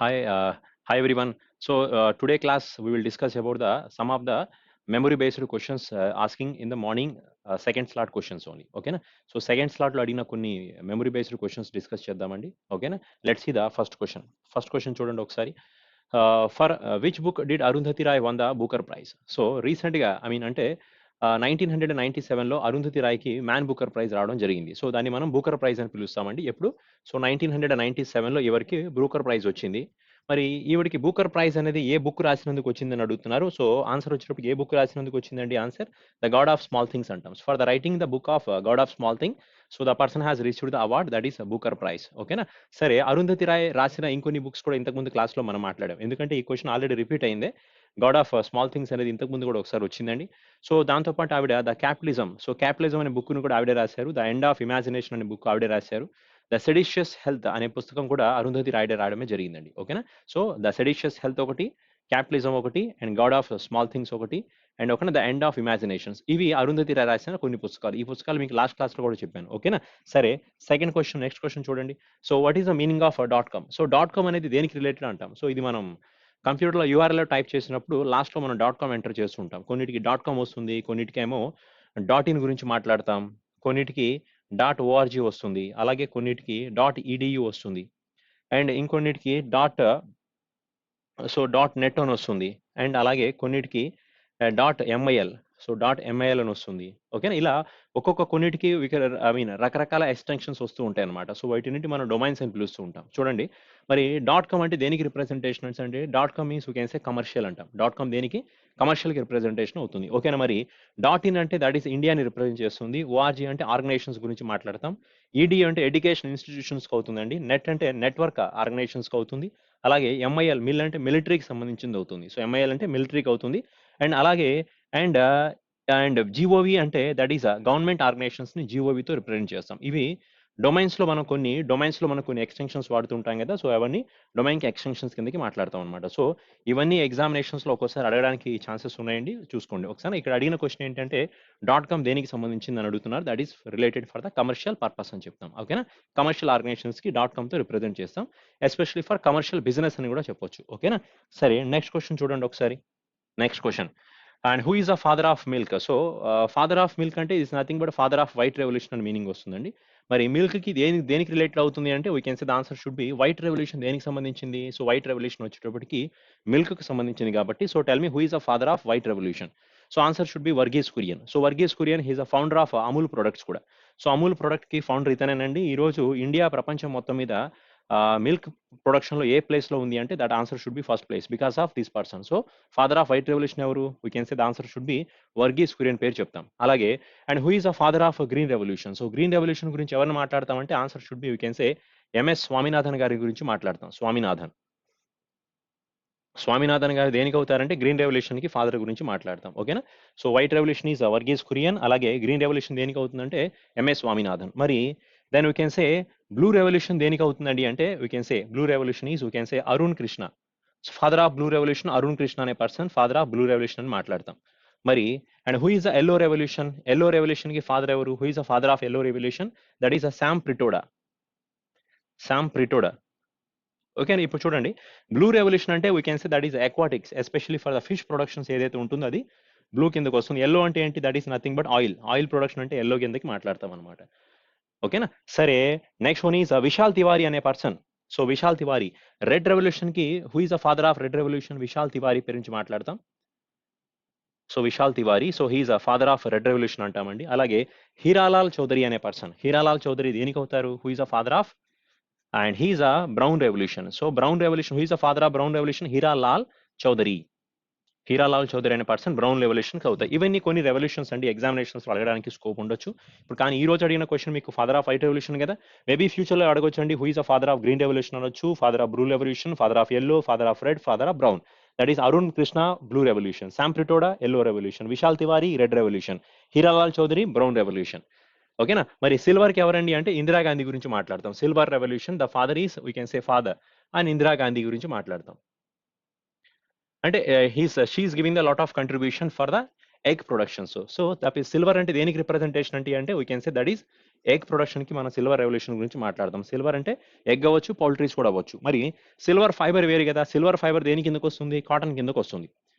Hi, hi everyone. Today class we will discuss about the some of the memory-based questions asking in the morning second slot questions only. Okay na? So second slot లో అడిగిన కొన్ని memory-based questions discuss చేద్దామండి. ఓకేనా? Let's see the first question. First question చూడండి ఒకసారి. For which book did Arundhati Roy won the Booker Prize? So recent గా I mean అంటే 1997లో అరుంధతి రాయ్కి మ్యాన్ బుకర్ ప్రైజ్ రావడం జరిగింది. సో దాన్ని మనం బూకర్ ప్రైజ్ అని పిలుస్తామండి. ఎప్పుడు? సో 1997లో ఎవరికి బూకర్ ప్రైజ్ వచ్చింది. మరి ఈవిడికి బూకర్ ప్రైజ్ అనేది ఏ బుక్ రాసినందుకు వచ్చిందని అడుగుతున్నారు. సో ఆన్సర్ వచ్చేటప్పుడు ఏ బుక్ రాసినందుకు వచ్చిందండి answer? The god of small things అంటాం. For the writing the book of god of small thing. So the person has received the award that is Booker prize. ఓకేనా? సరే అరుంధతి రాయ్ రాసిన ఇంకొన్ని బుక్స్ కూడా ఇంతకుముందు క్లాస్లో మనం మాట్లాడాం. ఎందుకంటే ఈ క్వశ్చన్ ఆల్రెడీ రిపీట్ అయిందే. గాడ్ ఆఫ్ స్మాల్ థింగ్స్ అనేది ఇంతకుముందు కూడా ఒకసారి వచ్చిందండి. సో దాంతోపాటు ఆవిడ ద క్యాపిటలిజం. సో క్యాపిటలిజం అనే బుక్ను కూడా ఆవిడే రాశారు. ద ఎండ్ ఆఫ్ ఇమాజినేషన్ అనే బుక్ ఆవిడే రాశారు. ద సెడిషియస్ హెల్త్ అనే పుస్తకం కూడా అరుంధతి రాయడే రాయడమే జరిగిందండి. ఓకేనా? సో ద సెడిషియస్ హెల్త్ ఒకటి, క్యాపిటలిజం ఒకటి, and God of small things ఒకటి, అండ్ ఒక ద ఎండ్ ఆఫ్ ఇమాజినేషన్స్. ఇవి అరుంధతి రాయ్ రాసిన కొన్ని పుస్తకాలు. ఈ పుస్తకాలు మీకు లాస్ట్ క్లాస్ లో కూడా చెప్పాను. ఓకేనా? సరే సెకండ్ క్వశ్చన్, నెక్స్ట్ క్వశ్చన్ చూడండి. So what is the meaning of dot com? So dot com అనేది దేనికి రిలేటెడ్ అంటాం? సో ఇది మనం కంప్యూటర్లో యూఆర్ఎల్ టైప్ చేసినప్పుడు లాస్ట్లో మనం డాట్ కామ్ ఎంటర్ చేస్తుంటాం. కొన్నిటికి డాట్ కామ్ వస్తుంది, కొన్నిటికేమో డాట్ ఇన్ గురించి మాట్లాడతాం, కొన్నిటికి డాట్ ఓఆర్జీ వస్తుంది, అలాగే కొన్నిటికి డాట్ ఈడియు వస్తుంది, అండ్ ఇంకొన్నిటికి డాట్ నెట్ అని వస్తుంది, అండ్ అలాగే కొన్నిటికి dot mil. So dot mil అని వస్తుంది. ఓకేనా? ఇలా ఒక్కొక్క కొన్నిటికి ఐ మీన్ రకరకాల ఎక్స్టెన్షన్స్ వస్తూ ఉంటాయి అనమాట. సో వాటిని మనం డొమైన్స్ అని పిలుస్తూ ఉంటాం. చూడండి, మరి డాట్ కామ్ అంటే దేనికి రిప్రజెంటేషన్ అంటే dot com means you can say commercial అంటాం. డాట్ కామ్ దేనికి? కమర్షియల్కి రిప్రజెంటేషన్ అవుతుంది. ఓకేనా? మరి డాట్ ఇన్ అంటే దట్ ఈస్ ఇండియాని రిప్రజెంట్ చేస్తుంది. ఓఆర్జీ అంటే ఆర్గనైజేషన్స్ గురించి మాట్లాడతాం. ఈడీ అంటే ఎడ్యుకేషన్ ఇన్స్టిట్యూషన్స్కి అవుతుందండి. నెట్ అంటే నెట్వర్క్ ఆర్గనైజేషన్స్కి అవుతుంది. అలాగే ఎంఐఎల్ మిల్ అంటే మిలిటరీకి సంబంధించింది అవుతుంది. సో ఎంఐఎల్ అంటే మిలిటరీకి అవుతుంది. అండ్ అలాగే అండ్ అండ్ జిఓవి అంటే దట్ ఈస్ గవర్నమెంట్ ఆర్గనైజేషన్స్ ని జిఓవితో రిప్రజెంట్ చేస్తాం. ఇవి డొమైన్స్ లో మనం కొన్ని ఎక్స్టెన్షన్స్ వాడుతుంటాం కదా. సో అవన్నీ డొమైన్ కి ఎక్స్టెన్షన్స్ కిందకి మాట్లాడతాం అనమాట. సో ఇవన్నీ ఎగ్జామినేషన్స్ లో ఒక్కోసారి అడగడానికి ఛాన్సెస్ ఉన్నాయండి. చూసుకోండి ఒకసారి. ఇక్కడ అడిగిన క్వశ్చన్ ఏంటంటే డాట్ కామ్ దేనికి సంబంధించింది అని అడుగుతున్నారు. That is related for the commercial purpose అని చెప్తాం. ఓకేనా? కమర్షియల్ ఆర్గనైజేషన్స్ కి డాట్ కామ్ తో రిప్రజెంట్ చేస్తాం. ఎస్పెషల్లీ ఫర్ కమర్షియల్ బిజినెస్ అని కూడా చెప్పొచ్చు. ఓకేనా? సరే నెక్స్ట్ క్వశ్చన్ చూడండి ఒకసారి. Next question. And who is the father of milk? So father of milk అంటే is nothing but father of white revolution అని మీనింగ్ వస్తుందండి. మరి మిల్క్ కి దేనికి రిలేటెడ్ అవుతుంది అంటే we can say the answer should be white revolution. దేనికి సంబంధించింది? సో వైట్ రెవల్యూషన్ వచ్చేటప్పటికి మిల్క్ కి సంబంధించింది కాబట్టి so tell me who is the father of white revolution? So answer should be Verghese Kurien. So Verghese Kurien he's the founder of Amul products కూడా. So Amul product కి founder ఇతనేనండి. ఈ రోజు ఇండియా ప్రపంచం మొత్తం మీద మిల్క్ ప్రొడక్షన్ లో ఏ ప్లేస్ లో ఉంది అంటే that answer should be first place because of this person. So father of white revolution ఎవరు? We can say the answer should be Verghese Kurien పేరు చెప్తాం. అలాగే and who is the father of green revolution? So green revolution గురించి ఎవరిని మాట్లాడతామంటే answer should be we can say M S Swaminathan గారి గురించి మాట్లాడతాం. స్వామినాథన్ గారు దేనికి అవుతారంటే గ్రీన్ రెవల్యూషన్ కి ఫాదర్ గురించి మాట్లాడతాం. ఓకేనా? So white revolution is Varghese Kurien, అలాగే గ్రీన్ రెవల్యూషన్ దేనికి అవుతుందంటే ఎంఎస్ స్వామినాథన్. మరి then we can say blue revolution దేనికి అవుతుందండి అంటే we can say blue revolution is we can say Arun Krishna. Father of blue revolution Arun Krishna అనే person father of blue revolution అని మాట్లాడతాం. మరి and who is the yellow revolution? Yellow revolution కి father ఎవరు? Who is the father of yellow revolution? That is Sam Pitroda. Sam ప్రిటోడా. ఓకేనా? ఇప్పుడు చూడండి, blue revolution అంటే we can say that is aquatics, especially for the fish productions ఏదైతే ఉంటుందో అది blue కిందకి వస్తుంది. ఎల్లో అంటే ఏంటి? That is nothing but oil. Oil production అంటే ఎల్లో కిందకి మాట్లాడతాం అనమాట. ఓకేనా? సరే next one is Vishal Tiwari అనే person. So Vishal Tiwari red revolution కి who is the father of red revolution? Vishal Tiwari పేరు నుంచి మాట్లాడతాం. So Vishal Tiwari, so he's father of red revolution అంటామండి. అలాగే హీరాలాల్ చౌదరి అనే పర్సన్. హీరాలాల్ చౌదరి దేనికి అవుతారు? Who is the father of and he is brown revolution. So brown revolution who is the father of brown revolution? Hiralal Chaudhary. Hiralal Chaudhary అనే person brown revolution అవుతాయి. ఇవన్నీ కొన్ని రెవల్యూషన్స్ అండి, ఎగ్జామినేషన్స్ అడగడానికి స్కోప్ ఉండొచ్చు. ఇప్పుడు కానీ ఈ రోజు అడిగిన క్వశ్చన్ మీకు ఫాదర్ ఆఫ్ వైట్ రెవల్యూషన్ కదా. మేబీ ఫ్యూచర్ లో అడగొచ్చు అండి, who is the father of green revolution అనొచ్చు, father of blue revolution, father of yellow, father of red, father of brown. That is Arun Krishna blue revolution, Sam Pitroda yellow revolution, Vishal Tiwari red revolution, Hiralal Chaudhary brown revolution. ఓకేనా? మరి silver కి ఎవరండి అంటే ఇందిరాగాంధీ గురించి మాట్లాడతాం. Silver revolution the father is we can say father and Indira Gandhi గురించి మాట్లాడతాం. అంటే she is giving the lot of contribution for the egg productions. So that is silver అంటే దేనికి రిప్రజెంటేషన్ అంటే we can say that is egg ప్రొడక్షన్కి మనం silver revolution గురించి మాట్లాడదాం. సిల్వర్ అంటే ఎగ్ అవ్వచ్చు, పౌల్ట్రీస్ కూడా అవ్వచ్చు. మరి సిల్వర్ ఫైబర్ వేరు కదా, సిల్వర్ ఫైబర్ దేని కిందకు వస్తుంది, కాటన్ కిందకు వస్తుంది.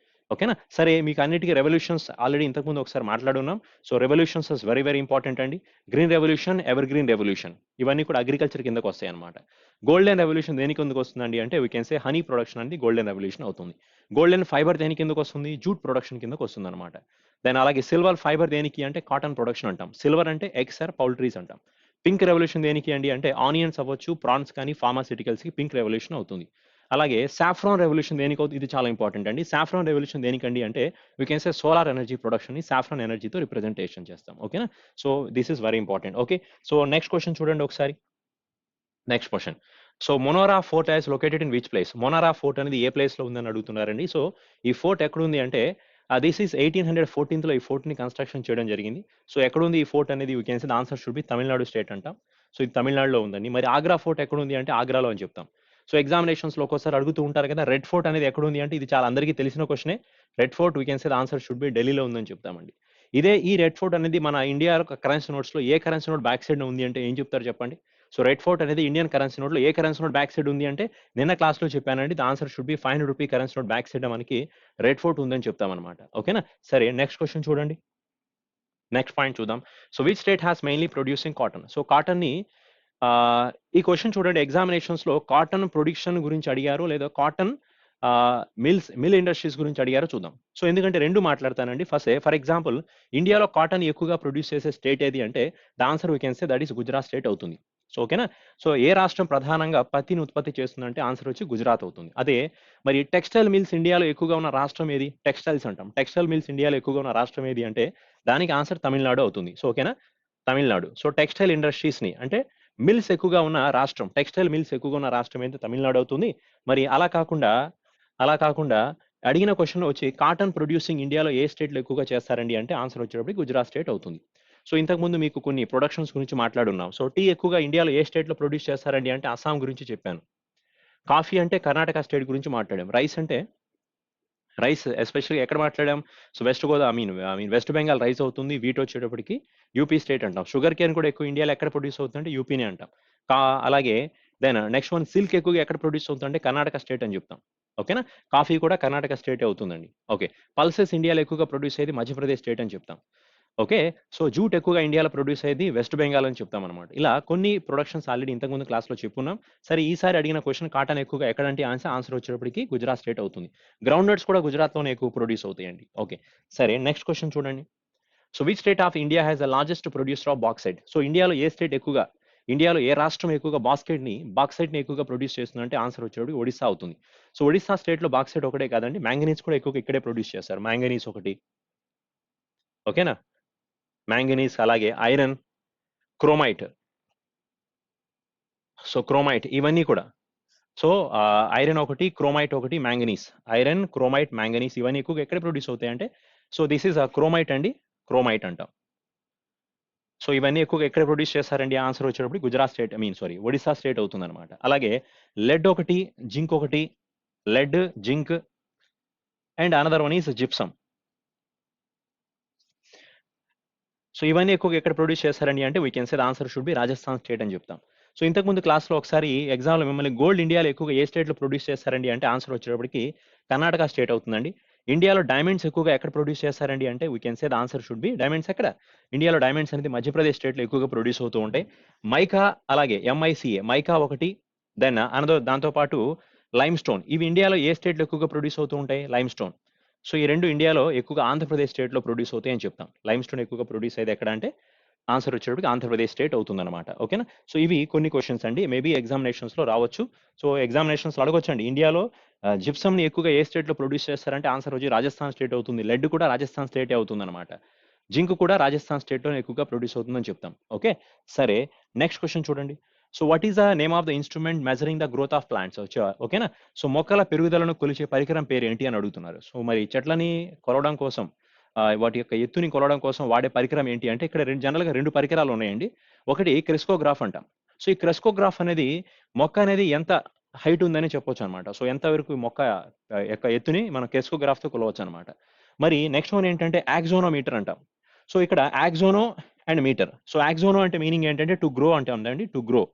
ఓకేనా. సరే, మీకు అన్నిటికీ రెవల్యూషన్స్ ఆల్రెడీ ఇంతకుముందు ఒకసారి మాట్లాడున్నాం. So revolutions is very very important అండి. Green revolution, ever green revolution, ఇవన్నీ కూడా అగ్రికల్చర్ కిందకు వస్తాయి అనమాట. గోల్డెన్ రెవల్యూషన్ దేని కిందకు వస్తుందండి అంటే we can say honey production అనేది గోల్డెన్ రెవల్యూషన్ అవుతుంది. గోల్డెన్ ఫైబర్ దేని కిందకు వస్తుంది, జూట్ ప్రొడక్షన్ కిందకు వస్తుంది అనమాట. దెన్ అలాగే సిల్వర్ ఫైబర్ దేనికి అంటే కాటన్ ప్రొడక్షన్ అంటాం. సిల్వర్ అంటే ఎగ్స్ ఆర్ పౌల్ట్రీస్ అంటాం. పింక్ రెవల్యూషన్ దేనికి అండి అంటే ఆనియన్స్ అవ్వచ్చు, ప్రాన్స్ కానీ ఫార్మాసిటికల్స్ కి పింక్ రెవల్యూషన్ అవుతుంది. అలాగే సాఫ్రాన్ రెవల్యూషన్ దేనికి అవుతుంది, ఇది చాలా ఇంపార్టెంట్ అండి. సాఫ్రాన్ రెవల్యూషన్ దేనికండి అంటే we can say solar energy production ని సాఫ్రాన్ ఎనర్జీతో రిప్రజెంటేషన్ చేస్తాం. ఓకేనా. So this is very important. Okay. So next question చూడండి ఒకసారి. Next question. So Manora Fort is located in which place? Manora Fort అనేది ఏ ప్లేస్ లో ఉందని అడుగుతున్నారండి. సో ఈ ఫోర్ట్ ఎక్కడుంది అంటే దిస్ ఈస్ 1814 లో ఈ ఫోర్ట్ ని కన్స్ట్రక్షన్ చేయడం జరిగింది. సో ఎక్కడుంది ఈ ఫోర్ట్ అనేది we can say the answer should B Tamil Nadu state అంటాం. సో ఇది తమిళనాడులో ఉందండి. మరి ఆగ్రా ఫోర్ట్ ఎక్కడుంది అంటే ఆగ్రాలో అని చెప్తాం. సో ఎగ్జామినేషన్స్ లో ఒక్కోసారి అడుగుతూ ఉంటారు కదా, రెడ్ ఫోర్ట్ అనేది ఎక్కడుంది అంటే ఇది చాలా అందరికీ తెలిసిన క్వశ్చనే. Red Fort we can say the answer should be ఢిల్లీలో ఉందని చెప్తామండి. ఇదే ఈ రెడ్ ఫోర్ట్ అనేది మన ఇండియా కరెన్సీ నోట్స్ లో ఏ కరెన్సీ నోట్ బ్యాక్ సైడ్ ఉంది అంటే ఏం చెప్తారు చెప్పండి. సో రెడ్ ఫోర్ట్ అనేది ఇండియన్ కరెన్సీ నోట్ లో ఏ కరెన్సీ నోట్ బ్యాక్ సైడ్ ఉంది అంటే నిన్న క్లాస్ లో చెప్పానండి. The answer should B 500 rupee currency note back side మనకి రెడ్ ఫోర్ట్ ఉందని చెప్తామన్నమాట. ఓకేనా. సరే, నెక్స్ట్ క్వశ్చన్ చూడండి. నెక్స్ట్ పాయింట్ చూద్దాం. So which state has mainly producing cotton? So cotton ని ఈ క్వశ్చన్ చూడండి, ఎగ్జామినేషన్స్ లో కాటన్ ప్రొడక్షన్ గురించి అడిగారు లేదా కాటన్ మిల్ ఇండస్ట్రీస్ గురించి అడిగారో చూద్దాం. సో ఎందుకంటే రెండు మాట్లాడతానండి. ఫర్ ఎగ్జాంపుల్ ఇండియాలో కాటన్ ఎక్కువగా ప్రొడ్యూస్ చేసే స్టేట్ ఏది అంటే the answer we can say that is Gujarat state అవుతుంది. సో ఓకేనా. సో ఏ రాష్ట్రం ప్రధానంగా పత్తిని ఉత్పత్తి చేస్తుందంటే ఆన్సర్ వచ్చి గుజరాత్ అవుతుంది. అదే మరి టెక్స్టైల్ మిల్స్ ఇండియాలో ఎక్కువగా ఉన్న రాష్ట్రం ఏది? టెక్స్టైల్స్ అంటాం. టెక్స్టైల్ మిల్స్ ఇండియాలో ఎక్కువగా ఉన్న రాష్ట్రం ఏది అంటే దానికి ఆన్సర్ తమిళనాడు అవుతుంది. సో ఓకేనా, తమిళనాడు. సో టెక్స్టైల్ ఇండస్ట్రీస్ ని అంటే మిల్స్ ఎక్కువగా ఉన్న రాష్ట్రం, టెక్స్టైల్ మిల్స్ ఎక్కువగా ఉన్న రాష్ట్రం అయితే తమిళనాడు అవుతుంది. మరి అలా కాకుండా అడిగిన క్వశ్చన్ వచ్చి కాటన్ ప్రొడ్యూసింగ్ ఇండియాలో ఏ స్టేట్లో ఎక్కువగా చేస్తారండి అంటే ఆన్సర్ వచ్చేటప్పటికి గుజరాత్ స్టేట్ అవుతుంది. సో ఇంతకుముందు మీకు కొన్ని ప్రొడక్షన్స్ గురించి మాట్లాడున్నాం. సో టీ ఎక్కువగా ఇండియాలో ఏ స్టేట్లో ప్రొడ్యూస్ చేస్తారండి అంటే అస్సాం గురించి చెప్పాను. కాఫీ అంటే కర్ణాటక స్టేట్ గురించి మాట్లాడాం. రైస్ ఎస్పెషల్‌గా ఎక్కడ మాట్లాడాం? So west Goda I mean west Bengal rice అవుతుంది. వీట్ వచ్చేటప్పటికి యూపీ స్టేట్ అంటాం. షుగర్ కేన్ కూడా ఎక్కువ ఇండియాలో ఎక్కడ ప్రొడ్యూస్ అవుతుందంటే యూపీనే అంటాం. అలాగే దెన్ నెక్స్ట్ వన్ సిల్క్ ఎక్కువగా ఎక్కడ ప్రొడ్యూస్ అవుతుందంటే కర్ణాటక స్టేట్ అని చెప్తాం. ఓకేనా. కాఫీ కూడా కర్ణాటక స్టేటే అవుతుందండి. ఓకే. పల్సెస్ ఇండియాలో ఎక్కువగా ప్రొడ్యూస్ అయ్యేది మధ్యప్రదేశ్ స్టేట్ అని చెప్తాం. ఓకే. సో జూట్ ఎక్కువగా ఇండియాలో ప్రొడ్యూస్ అయ్యేది వెస్ట్ బెంగాల్ అని చెప్తామనమాట. ఇలా కొన్ని ప్రొడక్షన్స్ ఆల్రెడీ ఇంతకుముందు క్లాస్‌లో చెప్పుకున్నాం. సరే, ఈసారి అడిగిన క్వెషన్ కాటన్ ఎక్కువగా ఎక్కడంటే ఆన్సర్ వచ్చేటప్పటికి గుజరాత్ స్టేట్ అవుతుంది. గ్రౌండ్ నట్స్ కూడా గుజరాత్‌లోనే ఎక్కువ ప్రొడ్యూస్ అవుతాయండి. ఓకే. సరే, నెక్స్ట్ క్వెషన్ చూడండి. So which state of India has the largest producer of bauxite? So ఇండియాలో ఏ రాష్ట్రం ఎక్కువగా బాక్సైట్‌ని ఎక్కువగా ప్రొడ్యూస్ చేస్తుందంటే ఆన్సర్ వచ్చేటప్పటికి ఒడిస్సా అవుతుంది. సో ఒడిస్సా స్టేట్‌లో బాక్సైట్ ఒకటే కాదండి, మాంగనీస్ కూడా ఎక్కువగా ఇక్కడే ప్రొడ్యూస్ చేస్తారు. మాంగనీస్ ఒకటి. ఓకేనా. మాంగనీస్ అలాగే ఐరన్, క్రోమైట్. సో క్రోమైట్ ఇవన్నీ కూడా. సో ఐరన్ ఒకటి, క్రోమైట్ ఒకటి, మాంగనీస్. ఐరన్, క్రోమైట్, మాంగనీస్ ఇవన్నీ ఎక్కువగా ఎక్కడ ప్రొడ్యూస్ అవుతాయంటే సో దిస్ ఈస్ క్రోమైట్ అండి. క్రోమైట్ అంటాం. సో ఇవన్నీ ఎక్కువగా ఎక్కడ ప్రొడ్యూస్ చేస్తారండి? ఆన్సర్ వచ్చేటప్పుడు Gujarat state sorry Odisha state అవుతుందన్నమాట. అలాగే లెడ్ ఒకటి, జింక్ ఒకటి, lead, zinc and another one is gypsum. So ఇవన్నీ ఎక్కువగా ఎక్కడ ప్రొడ్యూస్ చేస్తారండి అంటే we can say the answer should be Rajasthan state అని చెప్తాం. సో ఇంతకుముందు క్లాస్‌లో ఒకసారి ఎగ్జామ్‌లో మిమ్మల్ని గోల్డ్ ఇండియాలో ఎక్కువగా ఏ స్టేట్‌లో ప్రొడ్యూస్ చేస్తారండి అంటే ఆన్సర్ వచ్చేటప్పటికి కర్ణాటక స్టేట్ అవుతుందండి. ఇండియాలో డైమండ్స్ ఎక్కువగా ఎక్కడ ప్రొడ్యూస్ చేస్తారండి అంటే we can say the answer should B diamonds ఎక్కడ? ఇండియాలో డైమండ్స్ అనేది మధ్యప్రదేశ్ స్టేట్‌లో ఎక్కువగా ప్రొడ్యూస్ అవుతూ ఉంటాయి. మైకా అలాగే మైకా ఒకటి, దెన్ దాంతో పాటు లైమ్ స్టోన్ ఇవి ఇండియాలో ఏ స్టేట్‌లో ఎక్కువగా ప్రొడ్యూస్ అవుతూ ఉంటాయి? Lime stone. సో ఈ 2 ఇండియాలో ఎక్కువగా ఆంధ్రప్రదేశ్ స్టేట్‌లో ప్రొడ్యూస్ అవుతాయి అని చెప్తాం. లైమ్ స్టోన్ ఎక్కువగా ప్రొడ్యూస్ అయ్యేది ఎక్కడ అంటే ఆన్సర్ వచ్చేటప్పటికి ఆంధ్రప్రదేశ్ స్టేట్ అవుతుందన్నమాట. ఓకేనా. సో ఇవి కొన్ని క్వెషన్స్ అండి. మేబీ ఎగ్జామినేషన్స్‌లో రావచ్చు. సో ఎగ్జామినేషన్స్‌లో అడగొచ్చండి. ఇండియాలో జిప్సమ్‌ని ఎక్కువగా ఏ స్టేట్‌లో ప్రొడ్యూస్ చేస్తారంటే ఆన్సర్ వచ్చి రాజస్థాన్ స్టేట్ అవుతుంది. లెడ్ కూడా రాజస్థాన్ స్టేటే అవుతుందన్నమాట. జింక్ కూడా రాజస్థాన్ స్టేట్‌లోనే ఎక్కువగా ప్రొడ్యూస్ అవుతుందని చెప్తాం. ఓకే. సరే, నెక్స్ట్ క్వెషన్ చూడండి. So what is the name of the instrument measuring the growth of plants? ఓకేనా. సో మొక్కల పెరుగుదలను కొలిచే పరికరం పేరు ఏంటి అని అడుగుతున్నారు. సో మరి చెట్లని కొలవడం కోసం వాటి యొక్క ఎత్తుని కొలవడం కోసం వాడే పరికరం ఏంటి అంటే ఇక్కడ జనరల్‌గా 2 పరికరాలు ఉన్నాయండి. ఒకటి క్రెస్కోగ్రాఫ్ అంటాం. సో ఈ క్రెస్కోగ్రాఫ్ అనేది మొక్క అనేది ఎంత హైట్ ఉందని చెప్పొచ్చనమాట. సో ఎంత వరకు మొక్క యొక్క ఎత్తుని మనం క్రెస్కోగ్రాఫ్‌తో కొలవచ్చనమాట. మరి నెక్స్ట్ వన్ ఏంటంటే యాక్సోనోమీటర్ అంటాం. సో ఇక్కడ యాక్సోనో అండ్ మీటర్. సో యాక్సోనో అంటే మీనింగ్ ఏంటంటే టు గ్రో అంటే ఉందండి, టు గ్రో.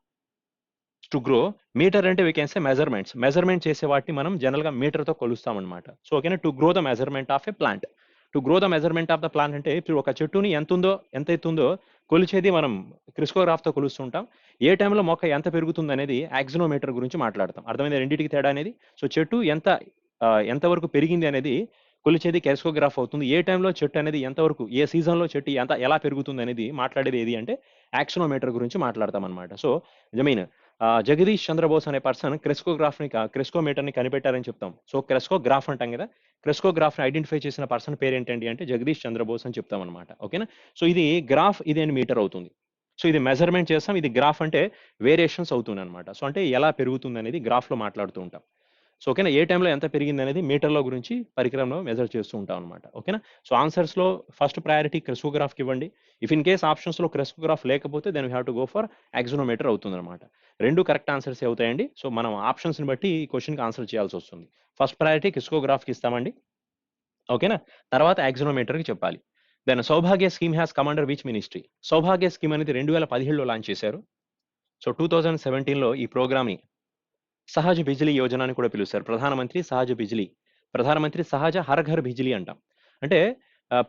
మీటర్ అంటే వీ కెన్ సే మెజర్మెంట్ చేసే వాటిని మనం జనరల్ గా మీటర్ తో కొలుస్తాం అనమాట. సో ఓకేనా, to grow the measurement of a plant. To grow the measurement of the plant అంటే ఇప్పుడు ఒక చెట్టుని ఎంత ఎత్తుందో కొలిచేది మనం క్రిస్కోగ్రాఫ్ తో కొలుస్తుంటాం. ఏ టైంలో మొక్క ఎంత పెరుగుతుంది అనేది యాక్సినోమీటర్ గురించి మాట్లాడతాం. అర్థమైంది రెండింటికి తేడా అనేది. సో చెట్టు ఎంత వరకు పెరిగింది అనేది కొలిచేది క్రిస్కోగ్రాఫ్ అవుతుంది. ఏ టైంలో చెట్టు అనేది ఎంతవరకు, ఏ సీజన్ లో చెట్టు ఎలా పెరుగుతుంది అనేది మాట్లాడేది ఏది అంటే యాక్సినోమీటర్ గురించి మాట్లాడతాం అనమాట. సో జమీన్ జగదీష్ చంద్రబోస్ అనే పర్సన్ క్రెస్కోమీటర్ ని కనిపెట్టారని చెప్తాం. సో క్రెస్కోగ్రాఫ్ అంటాం కదా, క్రెస్కోగ్రాఫ్ ని ఐడెంటిఫై చేసిన పర్సన్ పేరు ఏంటండి అంటే జగదీష్ చంద్రబోస్ అని చెప్తాం అనమాట. ఓకేనా. సో ఇది గ్రాఫ్, ఇది మీటర్ అవుతుంది. సో ఇది మెజర్మెంట్ చేస్తాం, ఇది గ్రాఫ్ అంటే వేరియేషన్స్ అవుతుంది అనమాట. సో అంటే ఎలా పెరుగుతుంది అనేది గ్రాఫ్ లో మాట్లాడుతూ ఉంటాం. సో ఓకేనా, ఏ టైంలో ఎంత పెరిగింది అనేది మీటర్లో గురించి పరికరంలో మెజర్ చేస్తూ ఉంటాం అనమాట. ఓకేనా. సో ఆన్సర్స్ లో ఫస్ట్ ప్రయారిటీ క్రెస్కోగ్రాఫ్ కి ఇవ్వండి. ఇఫ్ ఇన్ కేస్ ఆప్షన్స్ లో క్రెస్కోగ్రాఫ్ లేకపోతే then we have to go for auxanometer అవుతుంది అనమాట. రెండు కరెక్ట్ ఆన్సర్స్ అవుతాయండి. సో మనం ఆప్షన్స్ ని బట్టి ఈ క్వశ్చన్ కి ఆన్సర్ చేయాల్సి వస్తుంది. ఫస్ట్ ప్రయారిటీ క్రెస్కోగ్రాఫ్ కి ఇస్తామండి. ఓకేనా. తర్వాత యాక్సినోమీటర్ కి చెప్పాలి. Then Saubhagya scheme has come under which ministry? Saubhagya scheme అనేది 2017లో లాంచ్ చేశారు. సో 2017లో ఈ ప్రోగ్రామ్ ని సహజ బిజిలీ యోజన అని కూడా పిలుస్తారు. ప్రధానమంత్రి సహజ హర్ ఘర్ బిజిలీ అంటాం. అంటే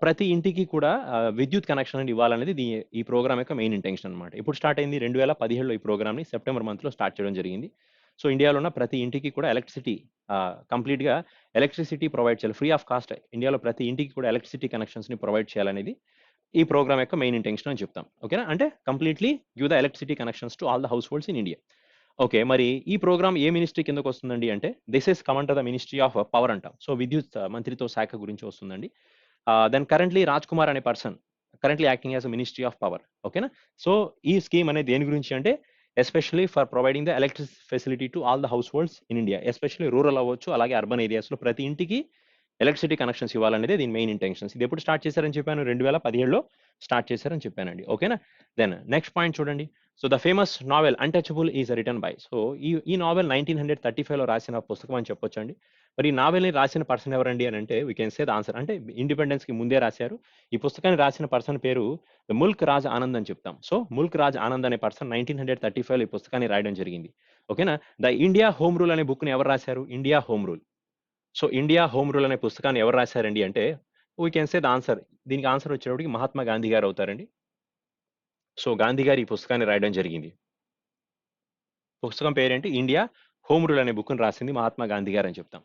ప్రతి ఇంటికి కూడా విద్యుత్ కనెక్షన్ అని ఇవ్వాలనేది ఈ ప్రోగ్రామ్ యొక్క మెయిన్ ఇంటెన్షన్ అనమాట. ఇప్పుడు స్టార్ట్ అయింది 2017లో ఈ ప్రోగ్రామ్ ని సెప్టెంబర్ మంత్ లో స్టార్ట్ చేయడం జరిగింది. సో ఇండియాలో ఉన్న ప్రతి ఇంటికి కూడా కంప్లీట్ గా ఎలక్ట్రిసిటీ ప్రొవైడ్ చేయాలి, ఫ్రీ ఆఫ్ కాస్ట్. ఇండియాలో ప్రతి ఇంటికి కూడా ఎలక్ట్రిసిటీ కనెక్షన్స్ ని ప్రొవైడ్ చేయాలనేది ఈ ప్రోగ్రామ్ యొక్క మెయిన్ ఇంటెన్షన్ అని చెప్తాం. ఓకేనా. అంటే completely give the electricity connections to all the house holds in India. Okay. మరి ఈ ప్రోగ్రామ్ ఏ మినిస్ట్రీ కిందకు వస్తుందండి అంటే this is come under the ministry of power అంటాం. సో విద్యుత్ మంత్రిత్వ శాఖ గురించి వస్తుందండి. దెన్ కరెంట్లీ రాజ్ కుమార్ అనే person currently acting as ministry of power. ఓకేనా. సో ఈ స్కీమ్ అనేది దేని గురించి అంటే especially for providing the electric facility to all the house holds in India. Especially rural అవ్వచ్చు, అలాగే అర్బన్ ఏరియాస్ లో ప్రతి ఇంటికి ఎలక్ట్రిసిటీ కనెక్షన్స్ ఇవ్వాలనేది దీని మెయిన్ ఇంటెన్షన్స్. ఇది ఎప్పుడు స్టార్ట్ చేశారని చెప్పాను? 2017లో స్టార్ట్ చేశారని చెప్పానండి. ఓకేనా. దెన్ నెక్స్ట్ పాయింట్ చూడండి. So the famous novel untouchable is written by. So ఈ నావెల్ 1935లో రాసిన పుస్తకం అని చెప్పొచ్చండి. మరి ఈ నావెల్ ని రాసిన పర్సన్ ఎవరండి అని అంటే we can say the answer అంటే ఇండిపెండెన్స్ కి ముందే రాశారు. ఈ పుస్తకాన్ని రాసిన పర్సన్ పేరు ముల్క్ రాజ్ ఆనంద్ అని చెప్తాం. సో ముల్క్ రాజ్ ఆనంద్ అనే పర్సన్ 1935లో ఈ పుస్తకాన్ని రాయడం జరిగింది. ఓకేనా. ద ఇండియా హోమ్ రూల్ అనే బుక్ ని ఎవరు రాశారు? India home rule. So India home rule అనే పుస్తకాన్ని ఎవరు రాశారండి అంటే we can say the answer. దీనికి ఆన్సర్ వచ్చేటప్పటికి మహాత్మా గాంధీ గారు అవుతారండి. సో గాంధీ గారు ఈ పుస్తకాన్ని రాయడం జరిగింది. పుస్తకం పేరేంటి? ఇండియా హోమ్ రూల్ అనే బుక్ ని రాసింది మహాత్మా గాంధీ గారు అని చెప్తాం.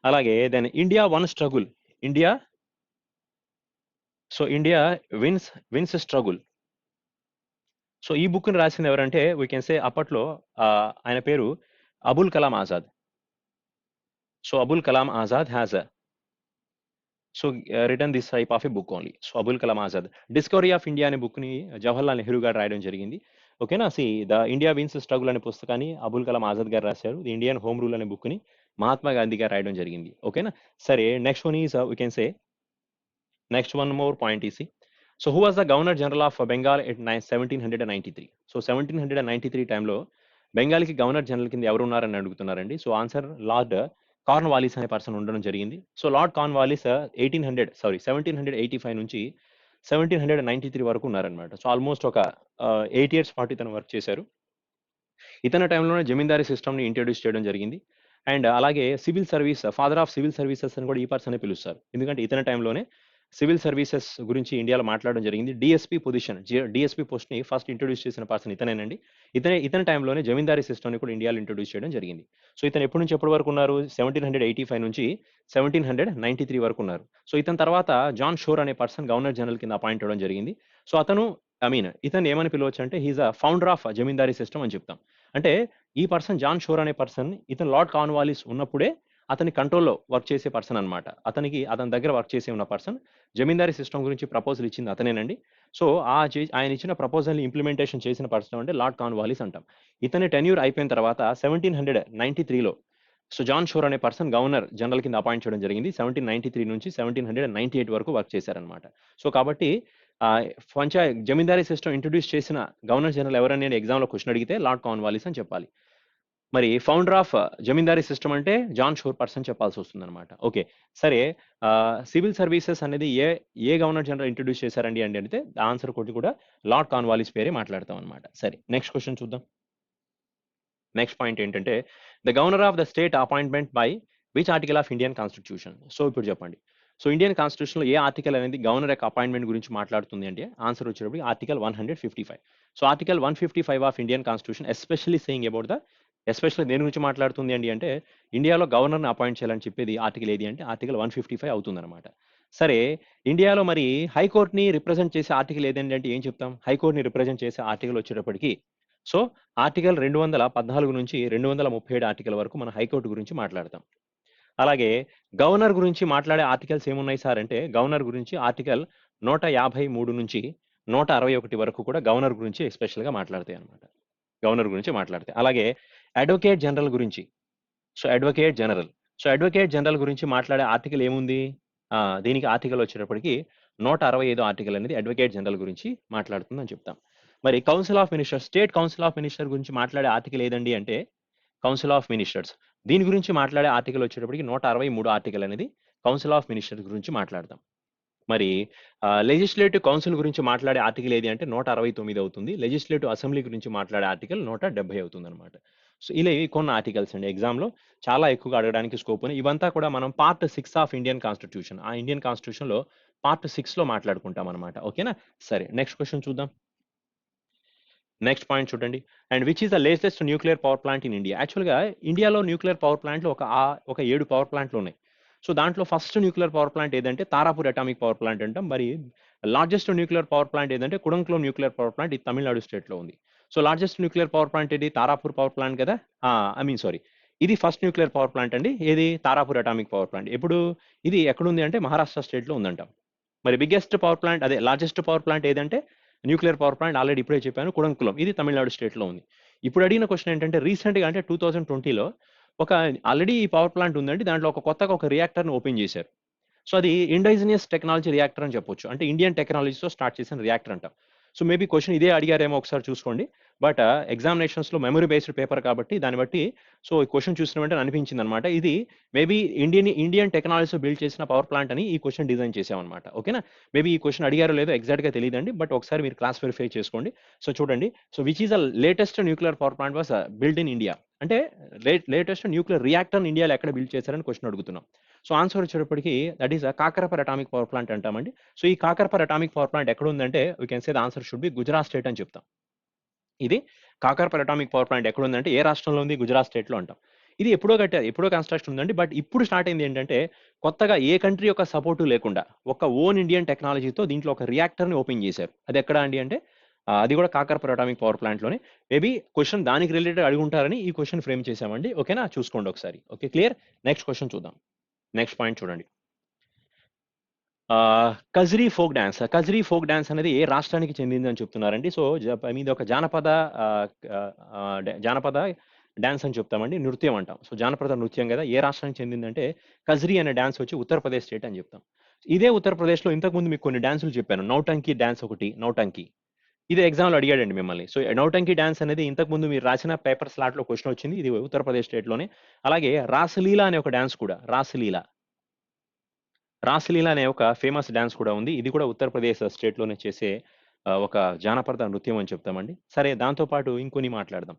అలాగే then India won struggle. India India wins struggle. So ఈ బుక్ ని రాసింది ఎవరంటే వీ కెన్ సే అప్పట్లో ఆయన పేరు Abul Kalam Azad. So Abul Kalam Azad has written this type of a book only. So Abul Kalam Azad discovery of India అనే బుక్ ని జవహర్లాల్ నెహ్రూ గారు రాయడం జరిగింది. ఓకేనా. ద ఇండియా విన్స్ స్ట్రగుల్ అనే పుస్తకాన్ని అబుల్ కలాం ఆజాద్ గారు రాశారు. ది ఇండియన్ హోమ్ రూల్ అనే బుక్ ని మహాత్మా గాంధీ గారు రాయడం జరిగింది. ఓకేనా. సరే next one is we can say next one more point EC. So who was the governor general of Bengal at 1793? So 1793 టైంలో బెంగాల్కి గవర్నర్ జనరల్ కింద ఎవరు ఉన్నారని అడుగుతున్నారండి. సో ఆన్సర్ లార్డ్ కార్న్వాలిస్ అనే పర్సన్ ఉండడం జరిగింది. సో లార్డ్ కార్న్వాలిస్ 1785 నుంచి 1793 వరకు ఉన్నారనమాట. సో ఆల్మోస్ట్ ఒక 8 years పాటు ఇతను వర్క్ చేశారు. ఇతని టైంలోనే జమీందారీ సిస్టమ్ ని ఇంట్రొడ్యూస్ చేయడం జరిగింది. అండ్ అలాగే civil service, father of civil services అని కూడా ఈ పర్సన్ పిలుస్తారు. ఎందుకంటే ఇతని టైంలోనే సివిల్ సర్వీసెస్ గురించి ఇండియాలో మాట్లాడడం జరిగింది. డిఎస్పీ పోస్ట్ ని ఫస్ట్ ఇంట్రొడ్యూస్ చేసిన పర్సన్ ఇతనేనండి. ఇతని టైంలోనే జమీందారీ సిస్టమ్ ని కూడా ఇండియాలో ఇంట్రొడ్యూస్ చేయడం జరిగింది. సో ఇతను ఎప్పటి నుంచి ఎప్పటి వరకు ఉన్నారు? 1785 నుంచి 1793 వరకు ఉన్నారు. సో ఇతని తర్వాత జాన్ షోర్ అనే పర్సన్ గవర్నర్ జనరల్ కింద అపాయింట్ అవ్వడం జరిగింది. సో ఇతను ఏమని పిలవచ్చు అంటే he's a founder of zamindari system అని చెప్తాం. అంటే ఈ పర్సన్ జాన్ షోర్ అనే పర్సన్ ఇతను లార్డ్ కార్న్వాలిస్ ఉన్నప్పుడే అతని కంట్రోల్లో వర్క్ చేసే పర్సన్ అనమాట. అతని దగ్గర వర్క్ చేసే ఉన్న పర్సన్ జమీందారీ సిస్టమ్ గురించి ప్రపోజల్ ఇచ్చింది అతనేనండి. సో ఆయన ఇచ్చిన ప్రపోజల్ ని ఇంప్లిమెంటేషన్ చేసిన పర్సన్ అంటే లార్డ్ కార్న్వాలిస్ అంటాం. ఇతని టెన్యూర్ అయిపోయిన తర్వాత 1793లో జాన్ షోర్ అనే పర్సన్ గవర్నర్ జనరల్ కింద అపాయింట్ చేయడం జరిగింది. 1793 నుంచి 1798 వరకు వర్క్ చేశారనమాట. సో కాబట్టి జమీందారీ సిస్టమ్ ఇంట్రొడ్యూస్ చేసిన గవర్నర్ జనరల్ ఎవరని ఎగ్జామ్ లో క్వశ్చన్ అడిగితే లార్డ్ కార్న్వాలిస్ అని చెప్పాలి. మరి ఫౌండర్ ఆఫ్ జమీందారీ సిస్టమ్ అంటే జాన్ షోర్ పర్సన్ చెప్పాల్సి వస్తుందన్నమాట. ఓకే. సరే సివిల్ సర్వీసెస్ అనేది ఏ గవర్నర్ జనరల్ ఇంట్రొడ్యూస్ చేశారండి అని అడిగితే ఆన్సర్ ఒకటి కూడా లార్డ్ కార్న్వాలిస్ పేరే మాట్లాడతాం అనమాట. సరే నెక్స్ట్ క్వశ్చన్ చూద్దాం. నెక్స్ట్ పాయింట్ ఏంటంటే the governor of the state appointment by which article of Indian constitution. So ఇప్పుడు చెప్పండి. సో ఇండియన్ కాన్స్టిట్యూషన్లో ఏ ఆర్టికల్ అనేది గవర్నర్ యొక్క అపాయింట్మెంట్ గురించి మాట్లాడుతుంది అంటే ఆన్సర్ వచ్చేటప్పుడు article 155. So article 155 of Indian constitution especially saying about the especially దేని గురించి మాట్లాడుతుంది అండి అంటే ఇండియాలో గవర్నర్ని అపాయింట్ చేయాలని చెప్పేది ఆర్టికల్ ఏది అంటే ఆర్టికల్ 155 అవుతుందన్నమాట. సరే ఇండియాలో మరి హైకోర్టుని రిప్రజెంట్ చేసే ఆర్టికల్ ఏదండి అంటే ఏం చెప్తాం? హైకోర్టుని రిప్రజెంట్ చేసే ఆర్టికల్ వచ్చేటప్పటికి సో ఆర్టికల్ 214 నుంచి 237 ఆర్టికల్ వరకు మన హైకోర్టు గురించి మాట్లాడతాం. అలాగే గవర్నర్ గురించి మాట్లాడే ఆర్టికల్స్ ఏమున్నాయి సార్ అంటే గవర్నర్ గురించి ఆర్టికల్ 153 నుంచి 161 వరకు కూడా గవర్నర్ గురించి ఎస్పెషల్గా మాట్లాడతాయి అనమాట. గవర్నర్ గురించి మాట్లాడతాయి. అలాగే అడ్వకేట్ జనరల్ గురించి అడ్వకేట్ జనరల్ గురించి మాట్లాడే ఆర్టికల్ ఏముంది? దీనికి ఆర్టికల్ వచ్చేటప్పటికి 165 ఆర్టికల్ అనేది అడ్వకేట్ జనరల్ గురించి మాట్లాడుతుందని చెప్తాం. మరి council of ministers, state council of minister గురించి మాట్లాడే ఆర్టికల్ ఏదండి అంటే కౌన్సిల్ ఆఫ్ మినిస్టర్స్. దీని గురించి మాట్లాడే ఆర్టికల్ వచ్చేటప్పటికి 163 ఆర్టికల్ అనేది కౌన్సిల్ ఆఫ్ మినిస్టర్స్ గురించి మాట్లాడతాం. మరి లెజిస్లేటివ్ కౌన్సిల్ గురించి మాట్లాడే ఆర్టికల్ ఏది అంటే 169 అవుతుంది. లెజిస్లేటివ్ అసెంబ్లీ గురించి మాట్లాడే ఆర్టికల్ 170 అవుతుందన్నమాట. సో ఇలా ఇవి కొన్ని ఆర్టికల్స్ అండి. ఎగ్జామ్‌లో చాలా ఎక్కువగా అడగడానికి స్కోప్ ఉంది. ఇవంతా కూడా మనం పార్ట్ 6 ఆఫ్ ఇండియన్ కాన్స్టిట్యూషన్. ఆ ఇండియన్ కాన్స్టిట్యూషన్‌లో పార్ట్ 6లో మాట్లాడుకుంటాం అనమాట. ఓకేనా? సరే నెక్స్ట్ క్వెషన్ చూద్దాం. నెక్స్ట్ పాయింట్ చూడండి. And which is the latest nuclear power plant in India. యాక్చువల్‌గా ఇండియాలో న్యూక్లియర్ పవర్ ప్లాంట్‌లు ఒక 7 పవర్ ప్లాంట్‌లు ఉన్నాయి. సో దాంట్లో ఫస్ట్ న్యూక్లియర్ పవర్ ప్లాంట్ ఏదంటే తారాపూర్ అటామిక్ పవర్ ప్లాంట్ అంటాం. మరి లార్జెస్ట్ న్యూక్లియర్ పవర్ ప్లాంట్ ఏదంటే కుడంకులం న్యూక్లియర్ పవర్ ప్లాంట్. ఇది తమిళనాడు స్టేట్‌లో ఉంది. So largest nuclear power plant ఏది? తారాపూర్ పవర్ ప్లాంట్ కదా! సారీ. ఇది ఫస్ట్ న్యూక్లియర్ పవర్ ప్లాంట్ అండి. ఏది? Tarapur atomic power plant. ఎప్పుడు? ఇది ఎక్కడుంది అంటే మహారాష్ట్ర స్టేట్‌లో ఉందంట. మరి బిగ్గెస్ట్ పవర్ ప్లాంట్ అదే లార్జెస్ట్ పవర్ ప్లాంట్ ఏదంటే న్యూక్లియర్ పవర్ ప్లాంట్ ఆల్రెడీ ఇప్పుడే చెప్పాను కుడంకులం. ఇది తమిళనాడు స్టేట్‌లో ఉంది. ఇప్పుడు అడిగిన క్వెషన్ ఏంటంటే రీసెంట్‌గా అంటే 2020లో ఒక ఆల్రెడీ ఈ పవర్ ప్లాంట్ ఉందండి. దాంట్లో కొత్తగా ఒక రియాక్టర్‌ని ఓపెన్ చేశారు. సో అది ఇండైజినియస్ టెక్నాలజీ రియాక్టర్ అని చెప్పొచ్చు. అంటే ఇండియన్ టెక్నాలజీతో స్టార్ట్ చేసిన రియాక్టర్ అంట. సో మేబీ క్వెషన్ ఇదే అడిగారేమో ఒకసారి చూసుకోండి. బట్ ఎగ్జామినేషన్స్‌లో మెమరీ బేస్డ్ పేపర్ కాబట్టి దాన్ని బట్టి సో ఈ క్వెషన్ చూసిన వెంటనే అనిపించిందనమాట. ఇది మేబీ ఇండియన్ టెక్నాలజీతో బిల్డ్ చేసిన పవర్ ప్లాంట్ అని ఈ క్వెషన్ డిజైన్ చేశామనమాట. ఓకేనా? మేబీ ఈ క్వెషన్ అడిగారో లేదో ఎగ్జాక్ట్‌గా తెలీదండి. బట్ ఒకసారి మీరు క్లాస్ వెరిఫై చేసుకోండి. సో చూడండి. So which is the latest nuclear power plant was build in India. అంటే లేటెస్ట్ న్యూక్లియర్ రియాక్టర్‌ని ఇండియాలో ఎక్కడ బిల్డ్ చేశారని క్వెషన్ అడుగుతున్నాం. సో ఆన్సర్ వచ్చేటప్పటికి that is Kakrapar atomic power plant అంటామండి. సో ఈ కాకరపర్ అటామిక్ పవర్ ప్లాంట్ ఎక్కడ ఉందంటే we can say the answer should be Gujarat state అని చెప్తాం. ఇది కాకరపర్ అటామిక్ పవర్ ప్లాంట్ ఎక్కడ ఉందంటే ఏ రాష్ట్రంలో ఉంది? గుజరాత్ స్టేట్‌లో అంటాం. ఇది ఎప్పుడో కట్టారు. ఎప్పుడో కన్‌స్ట్రక్షన్ ఉందండి. బట్ ఇప్పుడు స్టార్ట్ అయింది ఏంటంటే కొత్తగా ఏ కంట్రీ యొక్క సపోర్టు లేకుండా ఒక ఓన్ ఇండియన్ టెక్నాలజీతో దీంట్లో ఒక రియాక్టర్‌ని ఓపెన్ చేశారు. అది ఎక్కడ అండి అంటే అది కూడా కాకరపర్ అటామిక్ పవర్ ప్లాంట్‌లోనే. మేబీ క్వెషన్ దానికి రిలేటెడ్ అడుగుంటారని ఈ క్వెషన్ ఫ్రేమ్ చేశామండి. ఓకేనా? చూసుకోండి ఒకసారి. Okay clear? నెక్స్ట్ క్వెషన్ చూద్దాం. నెక్స్ట్ పాయింట్ చూడండి. Kajri folk dance. Kajri folk dance అనేది ఏ రాష్ట్రానికి చెందిందని చెప్తున్నారండి. సో ఇది ఒక జానపద ఆహ్, జానపద డాన్స్ అని చెప్తామండి. నృత్యం అంటాం. సో జానపద నృత్యం కదా! ఏ రాష్ట్రానికి చెందిందంటే కజ్రీ అనే డాన్స్ వచ్చి ఉత్తరప్రదేశ్ స్టేట్ అని చెప్తాం. ఇదే ఉత్తరప్రదేశ్‌లో ఇంతకుముందు మీకు కొన్ని డాన్సులు చెప్పాను. నౌటంకి డాన్స్ ఒకటి, నౌటంకి. ఇది ఎగ్జామ్‌లో అడిగాడండి మిమ్మల్ని. సో నౌటంకి డాన్స్ అనేది ఇంతకుముందు మీరు రాసిన పేపర్ స్లాట్‌లో క్వెషన్ వచ్చింది. ఇది ఉత్తరప్రదేశ్ స్టేట్‌లోనే. అలాగే రాసలీలా అనే ఒక డాన్స్ కూడా రాసలీలా. రాసలీల అనే ఒక ఫేమస్ డాన్స్ కూడా ఉంది. ఇది కూడా ఉత్తరప్రదేశ్ స్టేట్‌లోనే చేసే ఒక జానపద నృత్యం అని చెప్తామండి. సరే దాంతో పాటు ఇంకొన్ని మాట్లాడదాం.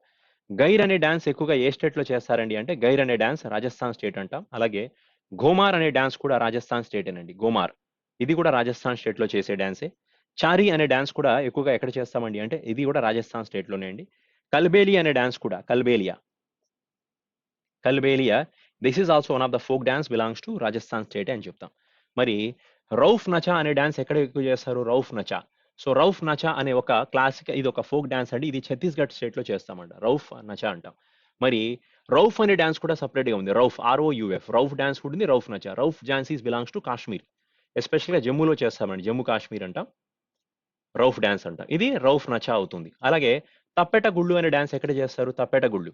గైర్ అనే డాన్స్ ఎక్కువగా ఏ స్టేట్‌లో చేస్తారండి అంటే గైర్ అనే డాన్స్ రాజస్థాన్ స్టేట్ అంటాం. అలాగే ఘోమార్ అనే డాన్స్ కూడా రాజస్థాన్ స్టేటేనండి. ఘోమార్. ఇది కూడా రాజస్థాన్ స్టేట్‌లో చేసే డాన్సే. చారీ అనే డాన్స్ కూడా ఎక్కువగా ఎక్కడ చేస్తామండి అంటే ఇది కూడా రాజస్థాన్ స్టేట్‌లోనే అండి. కల్బేలి అనే డాన్స్ కూడా Kalbelia. Kalbelia this is also one of the folk dance belongs to Rajasthan స్టేటే అని చెప్తాం. మరి రౌఫ్ నచా అనే డాన్స్ ఎక్కడ ఎక్కువ చేస్తారు? రౌఫ్ నచా. సో రౌఫ్ నచా అనే ఒక క్లాసిక్ ఇది ఒక ఫోక్ డాన్స్ అండి. ఇది ఛత్తీస్‌గఢ్ స్టేట్‌లో చేస్తామంట. రౌఫ్ నచా అంటాం. మరి రౌఫ్ అనే డాన్స్ కూడా సెపరేట్‌గా ఉంది. రౌఫ్ ఆర్ఓయూఎఫ్ రౌఫ్ డాన్స్ కూడా ఉంది. Rouf Nacha. Rouf dance is belongs to Kashmir. ఎస్పెషల్‌గా జమ్మూలో చేస్తామండి. జమ్మూ కాశ్మీర్ అంటాం. రౌఫ్ డాన్స్ అంటాం. ఇది రౌఫ్ నచా అవుతుంది. అలాగే తప్పెట గుళ్ళు అనే డాన్స్ ఎక్కడ చేస్తారు? తప్పెట గుళ్ళు.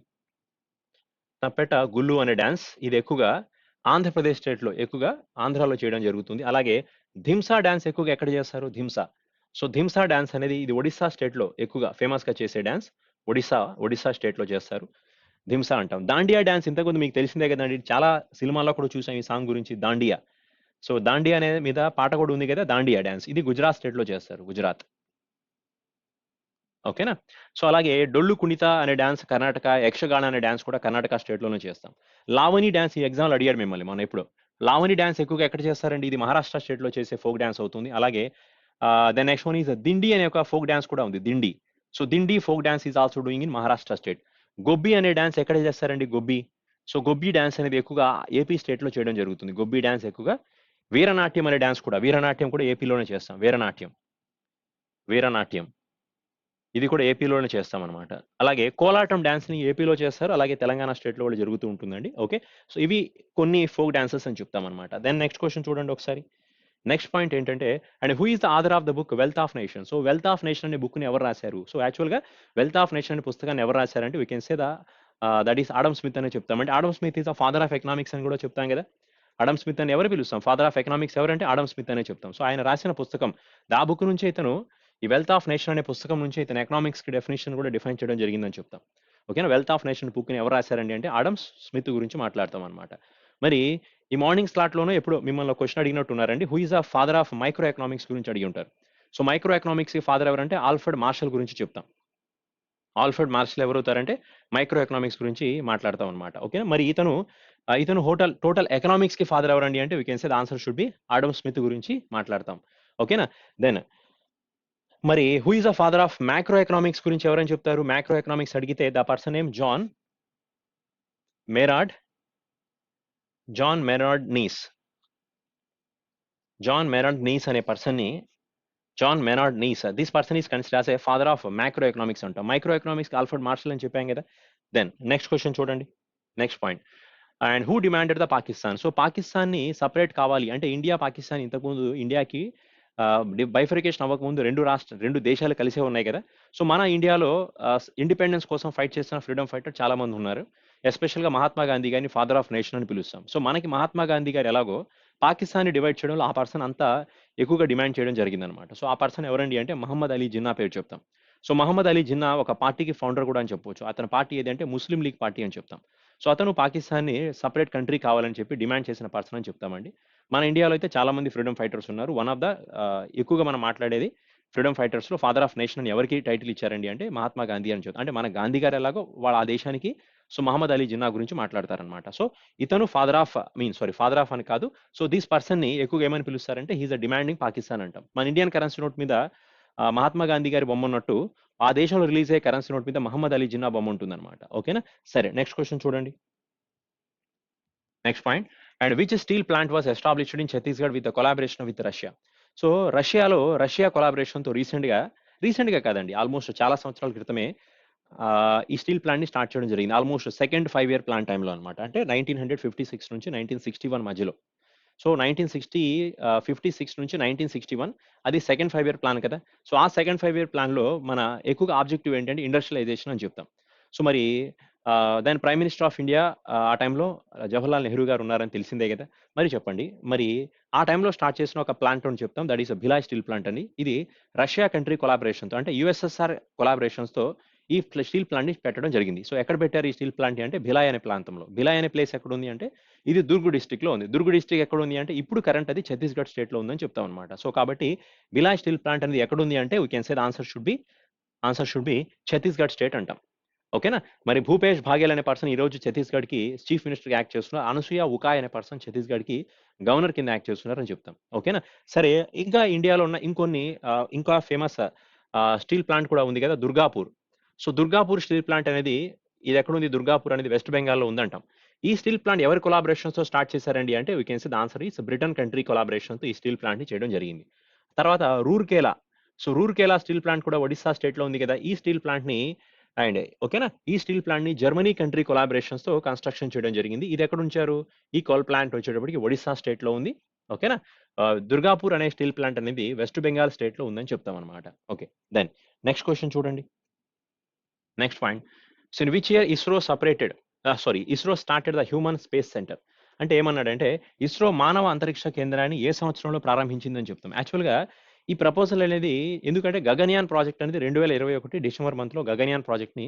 తప్పెట గుళ్ళు అనే డాన్స్ ఇది ఎక్కువగా ఆంధ్రప్రదేశ్ స్టేట్‌లో ఎక్కువగా ఆంధ్రాలో చేయడం జరుగుతుంది. అలాగే ధింసా డాన్స్ ఎక్కువగా ఎక్కడ చేస్తారు? ధింసా. సో ధింసా డాన్స్ అనేది ఇది ఒడిస్సా స్టేట్‌లో ఎక్కువగా ఫేమస్‌గా చేసే డాన్స్. ఒడిస్సా స్టేట్‌లో చేస్తారు. ధింసా అంటాం. దాండియా డాన్స్ ఇంతకుముందు మీకు తెలిసిందే కదండీ! చాలా సినిమాల్లో కూడా చూసాం ఈ సాంగ్ గురించి దాండియా. సో, దాండియా అనే మీద పాట కూడా ఉంది కదా! దాండియా డాన్స్. ఇది గుజరాత్ స్టేట్‌లో చేస్తారు. గుజరాత్. ఓకేనా? సో, అలాగే డొల్లు కుణిత అనే డాన్స్ కర్ణాటక, యక్షగాన అనే డాన్స్ కూడా కర్ణాటక స్టేట్‌లోనే చేస్తాం. లావణి డాన్స్ ఈ ఎగ్జామ్‌లో అడిగాడు మిమ్మల్ని మొన్న ఎప్పుడో. లావణి డాన్స్ ఎక్కువగా ఎక్కడ చేస్తారండి? ఇది మహారాష్ట్ర స్టేట్‌లో చేసే ఫోక్ డాన్స్ అవుతుంది. అలాగే the next one is Dindi అనే ఒక ఫోక్ డాన్స్ కూడా ఉంది. Dindi. So, Dindi folk dance is also doing in Maharashtra state. Gobbi అనే డాన్స్ ఎక్కడ చేస్తారండి గొబ్బి? సో, గొబ్బి డాన్స్ అనేది ఎక్కువగా ఏపీ స్టేట్‌లో చేయడం జరుగుతుంది. గొబ్బి డాన్స్ ఎక్కువగా. వీరనాట్యం అనే డాన్స్ కూడా. వీరనాట్యం కూడా ఏపీలోనే చేస్తాం. వీరనాట్యం. వీరనాట్యం. ఇది కూడా ఏపీలోనే చేస్తామనమాట. అలాగే కోలాటం డాన్స్‌ని ఏపీలో చేస్తారు. అలాగే తెలంగాణ స్టేట్‌లో కూడా జరుగుతూ ఉంటుందండి. ఓకే. సో, ఇవి కొన్ని ఫోక్ డాన్సెస్ అని చెప్తామనమాట. దెన్ నెక్స్ట్ క్వెషన్ చూడండి ఒకసారి. నెక్స్ట్ పాయింట్ ఏంటంటే and who is the author of the book 'wealth of nation'. So, 'wealth of nation' అనే బుక్‌ని ఎవరు రాశారు? సో, యాక్చువల్‌గా 'వెల్త్ ఆఫ్ నేషన్' అనే పుస్తకాన్ని ఎవరు రాశారంటే we can say that is Adam Smith అనే చెప్తాం. అంటే Adam Smith is the father of economics అని కూడా చెప్తాం కదా! ఆడమ్ స్మిత్ అని ఎవరు పిలుస్తాం? ఫాదర్ ఆఫ్ ఎకనామిక్స్ ఎవరంటే ఆడమ్ స్మిత్ అనే చెప్తాం. సో, ఆయన రాసిన పుస్తకం ఆ బుక్ నుంచే ఇతను ఈ 'వెల్త్ ఆఫ్ నేషన్' అనే పుస్తకం నుంచి ఇతను ఎకనామిక్స్‌కి డెఫినిషన్ కూడా డిఫైన్ చేయడం జరిగిందని చెప్తాం. ఓకేనా? 'వెల్త్ ఆఫ్ నేషన్' బుక్‌ని ఎవరు రాశారండి అంటే ఆడమ్ స్మిత్ గురించి మాట్లాడతాం అన్నమాట. మరి ఈ మార్నింగ్ స్లాట్‌లోనో ఎప్పుడో మిమ్మల్ని ఒక క్వెషన్ అడిగినట్టున్నారండి. Who is the father of micro economics గురించి అడిగి ఉంటారు. సో, మైక్రో ఎకనామిక్స్‌కి ఫాదర్ ఎవరంటే ఆల్ఫ్రెడ్ మార్షల్ గురించి చెప్తాం. ఆల్ఫ్రెడ్ మార్షల్ ఎవరవుతారంటే మైక్రో ఎకనామిక్స్ గురించి మాట్లాడతాం అన్నమాట. ఓకేనా? మరి ఇతను టోటల్ ఎకనామిక్స్‌కి ఫాదర్ ఎవరండి అంటే we can say the answer should be Adam Smith గురించి మాట్లాడతాం. ఓకేనా? దెన్ మరి who is the father of macro economics గురించి ఎవరని చెప్తారు? మాక్రో ఎకనామిక్స్ అడిగితే the person name Maynard John Maynard Keynes. John Maynard Keynes అనే పర్సన్‌ని John Maynard Keynes. This person is considered as a father of micro economics అంటాం. Micro ఎకనామిక్స్‌కి Alfred Marshall అని చెప్పాం కదా! దెన్ నెక్స్ట్ క్వెషన్ చూడండి. Next point. And who demanded the Pakistan. So, పాకిస్తాన్‌ని separate కావాలి అంటే ఇండియా, పాకిస్తాన్ ఇంతకుముందు ఇండియాకి బైఫర్కేషన్ అవ్వకముందు 2 దేశాలు కలిసే ఉన్నాయి కదా! సో, మన ఇండియాలో ఇండిపెండెన్స్ కోసం ఫైట్ చేస్తున్న ఫ్రీడమ్ ఫైటర్ చాలా మంది ఉన్నారు. ఎస్పెషల్‌గా మహాత్మా గాంధీ గారిని ఫాదర్ ఆఫ్ నేషన్ అని పిలుస్తాం. సో, మనకి మహాత్మా గాంధీ గారు ఎలాగో పాకిస్తాన్‌ని డివైడ్ చేయడంలో ఆ పర్సన్ అంతా ఎక్కువగా డిమాండ్ చేయడం జరిగిందనమాట. సో, ఆ పర్సన్ ఎవరండి అంటే మహమ్మద్ అలీ జిన్నా పేరు చెప్తాం. సో, మహమ్మద్ అలీ జిన్నా ఒక పార్టీకి ఫౌండర్ కూడా అని చెప్పొచ్చు. అతని పార్టీ ఏదంటే ముస్లిం లీగ్ పార్టీ అని చెప్తాం. సో, అతను పాకిస్తాన్‌ని సెపరేట్ కంట్రీ కావాలని చెప్పి డిమాండ్ చేసిన పర్సన్ అని చెప్తామండి. మన ఇండియాలో అయితే చాలా మంది ఫ్రీడమ్ ఫైటర్స్ ఉన్నారు. వన్ ఆఫ్ ద ఎక్కువగా మనం మాట్లాడేది ఫ్రీడమ్ ఫైటర్స్‌లో ఫాదర్ ఆఫ్ నేషన్ అని ఎవరికి టైటిల్ ఇచ్చారండి అంటే మహాత్మా గాంధీ అని చెప్తాం. అంటే మన గాంధీ గారు ఎలాగో వాళ్ళ ఆ దేశానికి సో, మహమ్మద్ అలీ జిన్నా గురించి మాట్లాడతారనమాట. సో, ఇతను ఫాదర్ ఆఫ్ అని కాదు. సో, దిస్ పర్సన్‌ని ఎక్కువగా ఏమని పిలుస్తారంటే he is the demanding Pakistan అంటాం. మన ఇండియన్ కరెన్సీ నోట్ మీద మహాత్మా గాంధీ గారి బొమ్మ ఉన్నట్టు ఆ దేశంలో రిలీజ్ అయ్యే కరెన్సీ నోట్ మీద మహమ్మద్ అలీ జిన్నా బొమ్మ ఉంటుందన్నమాట. ఓకేనా? సరే నెక్స్ట్ క్వెషన్ చూడండి. Next point. And which steel plant was established in Chhattisgarh with the collaboration with Russia. So, Russia కొలాబరేషన్‌తో రీసెంట్‌గా కాదండి. ఆల్మోస్ట్ చాలా సంవత్సరాల క్రితమే ఈ స్టీల్ ప్లాంట్‌ని స్టార్ట్ చేయడం జరిగింది. ఆల్మోస్ట్ సెకండ్ 5 ఇయర్ ప్లాన్ టైమ్‌లో అన్నమాట. అంటే 1956 నుంచి 1961 మధ్యలో. సో, 56 నుంచి 1961 అది సెకండ్ 5 ఇయర్ ప్లాన్ కదా! సో, ఆ సెకండ్ 5 ఇయర్ ప్లాన్‌లో మన ఎక్కువగా ఆబ్జెక్టివ్ ఏంటంటే ఇండస్ట్రియలైజేషన్ అని చెప్తాం. సో, మరి then prime minister of India ఆ టైంలో జవహర్లాల్ నెహ్రూ గారు ఉన్నారని తెలిసిందే గదా! మరి చెప్పండి. మరి ఆ టైంలో స్టార్ట్ చేసిన ఒక ప్లాంట్‌ని చెప్తాం. That is Bhilai steel plant అని. ఇది రష్యా కంట్రీ కొలాబరేషన్‌తో అంటే యూఎస్ఎస్ఆర్ కొలాబరేషన్స్‌తో ఈ స్టీల్ ప్లాంట్‌ని పెట్టడం జరిగింది. సో, ఎక్కడ పెట్టారు ఈ స్టీల్ ప్లాంట్‌ని అంటే భిలాయ్ అనే ప్రాంతంలో. భిలాయ్ అనే ప్లేస్ ఎక్కడుంది అంటే ఇది దుర్గ్ డిస్ట్రిక్ట్‌లో ఉంది. దుర్గ్ డిస్ట్రిక్ట్ ఎక్కడుంది అంటే ఇప్పుడు కరెంట్ అది ఛత్తీస్‌గఢ్ స్టేట్‌లో ఉందని చెప్తామన్నమాట. సో, కాబట్టి భిలాయ్ స్టీల్ ప్లాంట్ అనేది ఎక్కడుంది అంటే we can say the answer should be Chhattisgarh state అంటాం. ఓకేనా? మరి భూపేష్ బాఘెల్ అనే పర్సన్ ఈరోజు ఛత్తీస్‌గఢ్‌కి చీఫ్ మినిస్టర్‌గా యాక్ట్ చేస్తున్నారు. అనసూయ ఉకాయ్ అనే పర్సన్ ఛత్తీస్‌గఢ్‌కి గవర్నర్ కింద యాక్ట్ చేస్తున్నారని చెప్తాం. ఓకేనా? సరే ఇంకా ఇండియాలో ఉన్న ఇంకా ఫేమస్ స్టీల్ ప్లాంట్ కూడా ఉంది కదా! Durgapur. So, Durgapur steel plant అనేది ఇదెక్కడుంది దుర్గాపూర్ అనేది వెస్ట్ బెంగాల్‌లో ఉందంటాం. ఈ స్టీల్ ప్లాంట్ ఎవరి కొలాబరేషన్స్‌తో స్టార్ట్ చేశారండి అంటే we can say the answer is Britain country కొలాబరేషన్‌తో ఈ స్టీల్ ప్లాంట్‌ని చేయడం జరిగింది. తర్వాత Rourkela. So, Rourkela steel plant కూడా ఒడిస్సా స్టేట్‌లో ఉంది కదా! ఈ స్టీల్ ప్లాంట్‌ని అండ్ ఓకేనా? ఈ స్టీల్ ప్లాంట్‌ని జర్మనీ కంట్రీ కొలాబరేషన్స్‌తో కన్‌స్ట్రక్షన్ చేయడం జరిగింది. ఇదెక్కడుంచారు? ఈ కోల్ ప్లాంట్ వచ్చేటప్పటికి ఒడిస్సా స్టేట్‌లో ఉంది. ఓకేనా? దుర్గాపూర్ అనే స్టీల్ ప్లాంట్ అనేది వెస్ట్ బెంగాల్ స్టేట్‌లో ఉందని చెప్తామన్నమాట. ఓకే. దెన్ నెక్స్ట్ క్వెషన్ చూడండి. Next point. So, in which year ISRO started the human space centre. అంటే ఏమన్నాడంటే ఇస్రో మానవ అంతరిక్ష కేంద్రాన్ని ఏ సంవత్సరంలో ప్రారంభించిందని చెప్తాం. యాక్చువల్‌గా ఈ ప్రపోజల్ అనేది ఎందుకంటే గగన్యాన్ ప్రాజెక్ట్ అనేది 2021 డిసెంబర్ మంత్‌లో గగన్యాన్ ప్రాజెక్ట్‌ని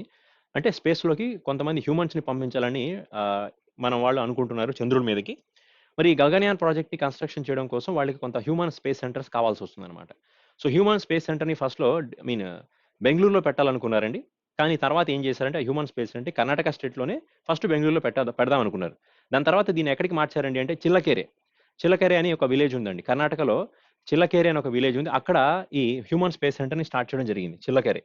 అంటే స్పేస్‌లోకి కొంతమంది హ్యూమన్స్‌ని పంపించాలని మన వాళ్ళు అనుకుంటున్నారు చంద్రుడి మీదకి. మరి ఈ గగనయాన్ ప్రాజెక్ట్‌ని కన్‌స్ట్రక్షన్ చేయడం కోసం వాళ్ళకి కొంత హ్యూమన్ స్పేస్ సెంటర్స్ కావాల్సొస్తుందనమాట. సో, హ్యూమన్ స్పేస్ సెంటర్‌ని ఫస్ట్‌లో ఐ మీన్ బెంగుళూరులో పెట్టాలనుకున్నారండి. కానీ తర్వాత ఏం చేశారంటే, ఆ హ్యూమన్ స్పేస్ అంటే కర్ణాటక స్టేట్‌లోనే ఫస్ట్ బెంగుళూరులో పెడదాం అనుకున్నారు. దాని తర్వాత దీన్ని ఎక్కడికి మార్చారండి అంటే చిల్లకెరే. చిల్లకెరే అని ఒక విలేజ్ ఉందండి. కర్ణాటకలో చిల్లకెరే అని ఒక విలేజ్ ఉంది. అక్కడ ఈ హ్యూమన్ స్పేస్ సెంటర్‌ని స్టార్ట్ చేయడం జరిగింది. చిల్లకెరే.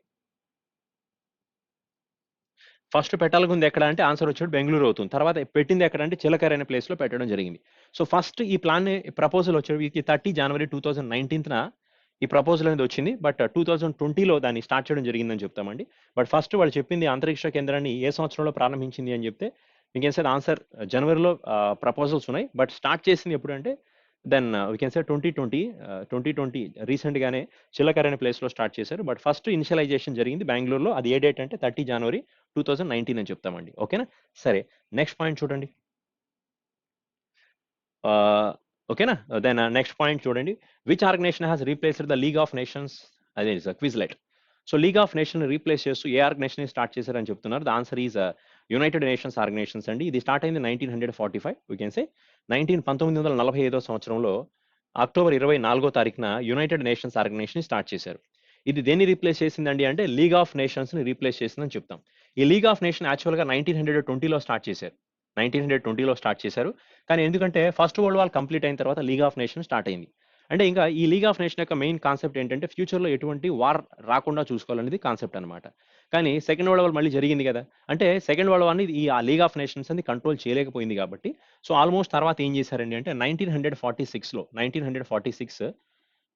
ఫస్ట్ పెట్టాలనుకుంది ఎక్కడ అంటే ఆన్సర్ వచ్చేది బెంగుళూరు అవుతుంది. తర్వాత పెట్టింది ఎక్కడంటే చిలకర అనే ప్లేస్‌లో పెట్టడం జరిగింది. సో, ఫస్ట్ ఈ ప్లాన్‌ని ప్రపోజల్ వచ్చేటికి 30 జనవరి 2019న ఈ ప్రపోజల్ అనేది వచ్చింది. బట్ 2020లో దాన్ని స్టార్ట్ చేయడం జరిగిందని చెప్తామండి. బట్ ఫస్ట్ వాళ్ళు చెప్పింది అంతరిక్ష కేంద్రాన్ని ఏ సంవత్సరంలో ప్రారంభించింది అని చెప్తే we can say the answer జనవరిలో ప్రపోజల్స్ ఉన్నాయి. బట్ స్టార్ట్ చేసింది ఎప్పుడంటే దెన్ వి కెన్ సే 2020 రీసెంట్‌గానే చిల్లకర అనే ప్లేస్‌లో స్టార్ట్ చేశారు. బట్ ఫస్ట్ ఇనిషియలైజేషన్ జరిగింది బెంగుళూరులో. అది ఏ డేట్ అంటే 30 జనవరి 2019 అని చెప్తామండి. ఓకేనా? సరే. నెక్స్ట్ పాయింట్ చూడండి. ఆహ్, ఓకేనా? దెన్ నెక్స్ట్ పాయింట్ చూడండి. Which organization has replaced the league of nations అదే క్విజ్‌లెట్. సో, లీగ్ ఆఫ్ నేషన్‌ని రీప్లేస్ చేస్తూ ఏ ఆర్గనైజేషన్‌ని స్టార్ట్ చేశారని చెప్తున్నారు. The answer is united nations organizations అండి. ఇది స్టార్ట్ అయింది 1945 వి కెన్ సే 1945 సంవత్సరంలో అక్టోబర్ 24 తారీఖున యునైటెడ్ నేషన్స్ ఆర్గనైజేషన్‌ని స్టార్ట్ చేశారు. ఇది దేన్ని రీప్లేస్ చేసిందండి అంటే లీగ్ ఆఫ్ నేషన్స్‌ని రీప్లేస్ చేసిందని చెప్తాం. ఈ లీగ్ ఆఫ్ నేషన్ యాక్చువల్‌గా 1920లో స్టార్ట్ చేశారు. 1920లో స్టార్ట్ చేశారు. కానీ ఎందుకంటే ఫస్ట్ వరల్డ్ వార్ కంప్లీట్ అయిన తర్వాత లీగ్ ఆఫ్ నేషన్ స్టార్ట్ అయింది. అంటే ఇంకా ఈ లీగ్ ఆఫ్ నేషన్ యొక్క మెయిన్ కాన్సెప్ట్ ఏంటంటే ఫ్యూచర్‌లో ఎటువంటి వార్ రాకుండా చూసుకోవాలనేది కాన్సెప్ట్ అన్నమాట. కానీ సెకండ్ వరల్డ్ వార్ మళ్ళీ జరిగింది గదా! అంటే సెకండ్ వరల్డ్ వార్‌ని ఆ లీగ్ ఆఫ్ నేషన్స్ అనేది కంట్రోల్ చేయలేకపోయింది కాబట్టి సో, ఆల్‌మోస్ట్ తర్వాత ఏం చేశారండి అంటే 1946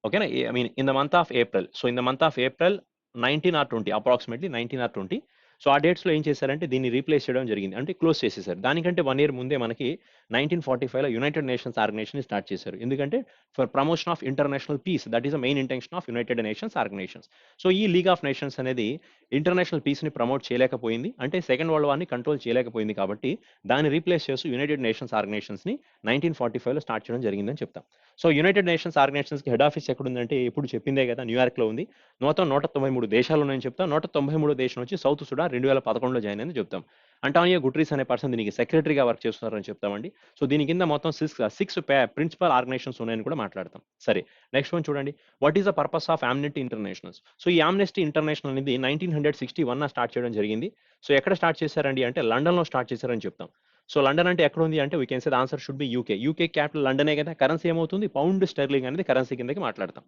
ఓకేనా? I mean in the month of April. So, in the month of April 19 or 20 approximately 19 or 20 so, ఆ డేట్స్‌లో ఏం చేశారంటే దీన్ని రీప్లేస్ చేయడం జరిగింది. అంటే క్లోజ్ చేసేసారు. దానికంటే 1 ఇయర్ ముందే మనకి 1945లో యునైటెడ్ నేషన్స్ ఆర్గనైజేషన్‌ని స్టార్ట్ చేశారు. ఎందుకంటే for promotion of international peace that is the main intention of United nations organisations. So, ఈ లీగ్ ఆఫ్ నేషన్స్ అనేది ఇంటర్నేషనల్ పీస్‌ని ప్రమోట్ చేయలేకపోయింది. అంటే సెకండ్ వరల్డ్ వార్‌ని కంట్రోల్ చేయలేకపోయింది కాబట్టి దాన్ని రీప్లేస్ చేస్తూ యునైటెడ్ నేషన్స్ ఆర్గనైజేషన్స్‌ని 1945లో స్టార్ట్ చేయడం జరిగిందని చెప్తాం. సో, యునైటెడ్ నేషన్స్ ఆర్గనైజేషన్స్‌కి హెడ్ ఆఫీస్ ఎక్కడుందంటే ఎప్పుడు చెప్పిందే కదా! న్యూయార్క్‌లో ఉంది. మొత్తం 193 దేశాలు ఉన్నాయని చెప్తాం. 193 దేశం వచ్చి సౌత్ సుడాన్ 2011లో జాయిన్ అయిందని చెప్తాం. అంటానియో గుట్రీస్ అనే పర్సన్ దీనికి సెక్రటరీగా వర్క్ చేస్తున్నారని చెప్తామండి. సో, దీని కింద మొత్తం 6 ప్రిన్సిపల్ ఆర్గనైజేషన్స్ ఉన్నాయని కూడా మాట్లాడతాం. సరే. నెక్స్ట్ వన్ చూడండి. What is the purpose of Amnesty internationals? So, ఈ ఆమ్నెస్టీ ఇంటర్నేషనల్ అనేది 1961 స్టార్ట్ చేయడం జరిగింది. సో, ఎక్కడ స్టార్ట్ చేశారండి అంటే లండన్‌లో స్టార్ట్ చేశారని చెప్తాం. సో, లండన్ అంటే ఎక్కడుంది అంటే we can say the answer should be UK. UK capital లండనే కదా! కరెన్సీ ఏమవుతుంది? పౌండ్ స్టెర్లింగ్ అనేది కరెన్సీ కిందకి మాట్లాడతాం.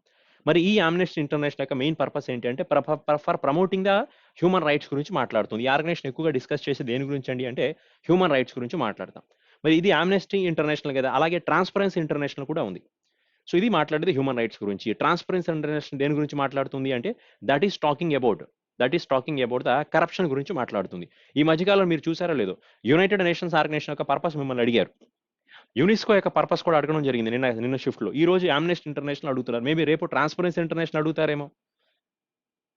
మరి ఈ ఆమ్నెస్టీ ఇంటర్నేషనల్ యొక్క మెయిన్ పర్పస్ ఏంటి అంటే for promoting the human rights గురించి మాట్లాడుతుంది. ఈ ఆర్గనైజేషన్ ఎక్కువగా డిస్కస్ చేసేది దేని గురించి అండి అంటే హ్యూమన్ రైట్స్ గురించి మాట్లాడతాం. మరి ఇది ఆమ్నెస్టీ ఇంటర్నేషనల్ కదా! అలాగే ట్రాన్స్‌పరెన్సీ ఇంటర్నేషనల్ కూడా ఉంది. సో, ఇది మాట్లాడేది హ్యూమన్ రైట్స్ గురించి. ట్రాన్స్‌పరెన్సీ ఇంటర్నేషనల్ దేని గురించి మాట్లాడుతుంది అంటే that is talking about the corruption గురించి మాట్లాడుతుంది. ఈ మధ్య కాలంలో మీరు చూసారో లేదో యునైటెడ్ నేషన్స్ ఆర్గనైజేషన్ యొక్క పర్పస్ మిమ్మల్ని అడిగారు. యునెస్కో యొక్క పర్పస్ కూడా అడగడం జరిగింది నిన్న షిఫ్ట్‌లో. ఈ రోజు ఆమ్నెస్టీ ఇంటర్నేషనల్ అడుగుతున్నారు. మేబీ రేపు ట్రాన్స్‌పరెన్సీ ఇంటర్నేషనల్ అడుగుతారేమో.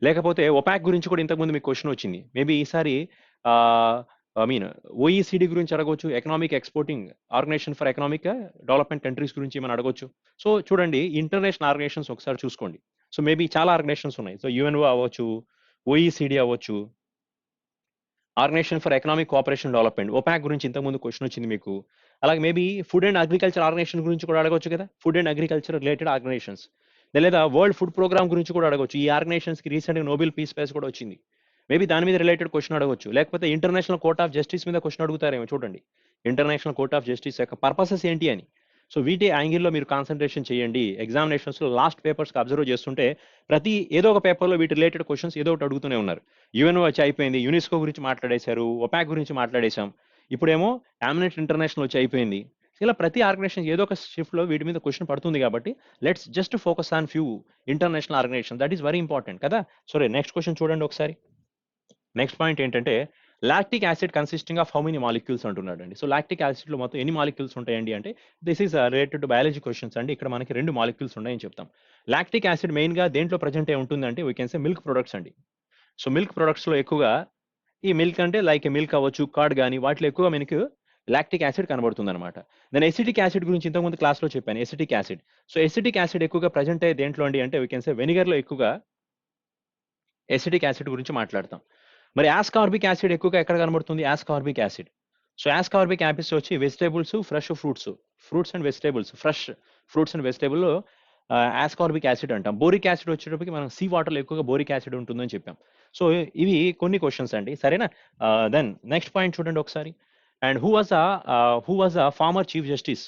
లేకపోతే ఒపాక్ గురించి కూడా ఇంతకుముందు మీకు క్వెషన్ వచ్చింది. మేబీ ఈసారి ఆహ్, ఐ మీన్ ఓఈసీడీ గురించి అడగొచ్చు. Economic exporting organisation for economic development countries గురించి ఏమైనా అడగొచ్చు. సో, చూడండి ఇంటర్నేషనల్ ఆర్గనైజేషన్స్ ఒకసారి చూసుకోండి. సో, మేబీ చాలా ఆర్గనైజేషన్స్ ఉన్నాయి. సో, యూఎన్ఓ అవ్వచ్చు, ఓఈసీడీ అవ్వచ్చు. Organisation for economic cooperation development OPEC గురించి ఇంతకుముందు క్వెషన్ వచ్చింది మీకు. అలాగే maybe food and agriculture organisation గురించి కూడా అడగొచ్చు కదా! Food and agriculture related organisations. లేదా వరల్డ్ ఫుడ్ ప్రోగ్రామ్ గురించి కూడా అడగొచ్చు. ఈ ఆర్గనైజేషన్స్‌కి రీసెంట్‌గా నోబెల్ పీస్ ప్రైజ్ కూడా వచ్చింది. మేబీ దాని మీద రిలేటెడ్ క్వెషన్ అడగొచ్చు. లేకపోతే ఇంటర్నేషనల్ కోర్ట్ ఆఫ్ జస్టిస్ మీద క్వెషన్ అడుగుతారేమో చూడండి. ఇంటర్నేషనల్ కోర్ట్ ఆఫ్ జస్టిస్ యొక్క పర్పసెస్ ఏంటి అని. సో, వీటి యాంగిల్‌లో మీరు కాన్సంట్రేషన్ చేయండి. ఎగ్జామినేషన్స్‌లో లాస్ట్ పేపర్స్‌కి అబ్జర్వ్ చేస్తుంటే ఏదో ఒక పేపర్‌లో వీటి రిలేటెడ్ క్వెషన్స్ ఏదో ఒకటి అడుగుతూనే ఉన్నారు. యూఎన్ఓ వచ్చి అయిపోయింది. యునెస్కో గురించి మాట్లాడేశారు. ఒపాక్ గురించి మాట్లాడేశాం. ఇప్పుడేమో ఆమ్నెస్ట్ ఇంటర్నేషనల్ వచ్చి అయిపోయింది. ఇలా ప్రతి ఆర్గనైజేషన్ ఏదో ఒక షిఫ్ట్‌లో వీటి మీద క్వెషన్ పడుతుంది కాబట్టి let's just focus on few international organization. That is very important కదా! సరే నెక్స్ట్ క్వెషన్ చూడండి ఒకసారి. నెక్స్ట్ పాయింట్ ఏంటంటే lactic acid consisting of how many molecules అంటున్నాడండి. సో, లాక్టిక్ యాసిడ్‌లో మొత్తం ఎన్ని మాలిక్యూల్స్ ఉంటాయండి అంటే this is related to biology questions అండి. ఇక్కడ మనకి 2 మాలిక్యూల్స్ ఉన్నాయని చెప్తాం. లాక్టిక్ యాసిడ్ మెయిన్‌గా దేంట్లో ప్రెజెంట్ అయి ఉంటుందంటే we can say milk products అండి. సో, మిల్క్ ప్రొడక్ట్స్‌లో ఎక్కువగా ఈ మిల్క్ అంటే లైక్ మిల్క్ అవ్వచ్చు, కర్డ్ గాని వాటిలో ఎక్కువగా మనకు లాక్టిక్ యాసిడ్ కనబడుతుందన్నమాట. నేను ఎసిటిక్ యాసిడ్ గురించి ఇంతకుముందు క్లాస్‌లో చెప్పాను. Acetic acid. So, acetic acid ఎక్కువగా ప్రెజెంట్ అయ్యేది దేంట్లో అండి అంటే వి కెన్ సే వెనిగర్‌లో ఎక్కువగా ఎసిటిక్ యాసిడ్ గురించి మాట్లాడతాం. మరి యాస్కార్బిక్ యాసిడ్ ఎక్కువగా ఎక్కడ కనబడుతుంది? Ascorbic acid. So ascorbic acid వచ్చి vegetables, fresh fruits and vegetables, fresh fruits and vegetable ascorbic acid అంటాం. బోరిక్ యాసిడ్ వచ్చేటప్పటికి మనం సీ వాటర్లో ఎక్కువగా బోరిక్ యాసిడ్ ఉంటుందని చెప్పాం. సో ఇవి కొన్ని క్వశ్చన్స్ అండి, సరేనా? దెన్ నెక్స్ట్ పాయింట్ చూడండి ఒకసారి. And who was a former chief justice?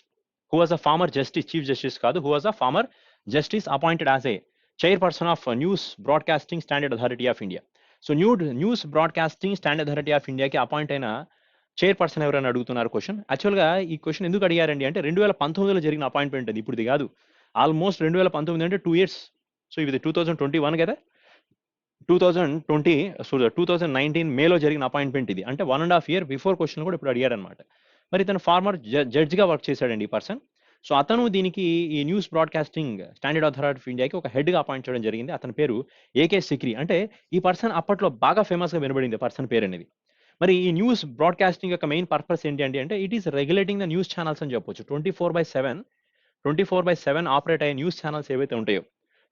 Who was a former justice, chief justice కాదు, who was a former justice appointed as a chairperson of news broadcasting standard authority of India. So news broadcasting standard authority of ఇండియాకి appoint అయిన chairperson ఎవరైనా అడుగుతున్నారు question. యాక్చువల్గా ఈ question ఎందుకు అడిగారండి అంటే 2019లో జరిగిన అపాయింట్మెంట్ అది, ఇప్పుడుది కాదు. ఆల్మోస్ట్ 2019 అంటే 2 years. సో ఇది 2021 కదా, 2020 సో 2019 మేలో జరిగిన అపాయింట్మెంట్ ఇది. అంటే 1.5 year బిఫోర్ క్వశ్చన్ కూడా ఇప్పుడు అడిగారనమాట. మరి ఇతను ఫార్మర్ జడ్జిగా వర్క్ చేశాడండి ఈ పర్సన్. సో అతను దీనికి ఈ news broadcasting standard authority of ఇండియాకి ఒక హెడ్గా అపాయింట్ చేయడం జరిగింది. అతని పేరు ఏకే సిక్రీ. అంటే ఈ పర్సన్ అప్పట్లో బాగా ఫేమస్గా వినబడింది పర్సన్ పేరు అనేది. మరి ఈ న్యూస్ బ్రాడ్కాస్టింగ్ యొక్క మెయిన్ పర్పస్ ఏంటి అంటే it is regulating the news channels అని చెప్పొచ్చు. 24/7 ఆపరేట్ అయ్యే న్యూస్ ఛానల్స్ ఏవైతే ఉంటాయో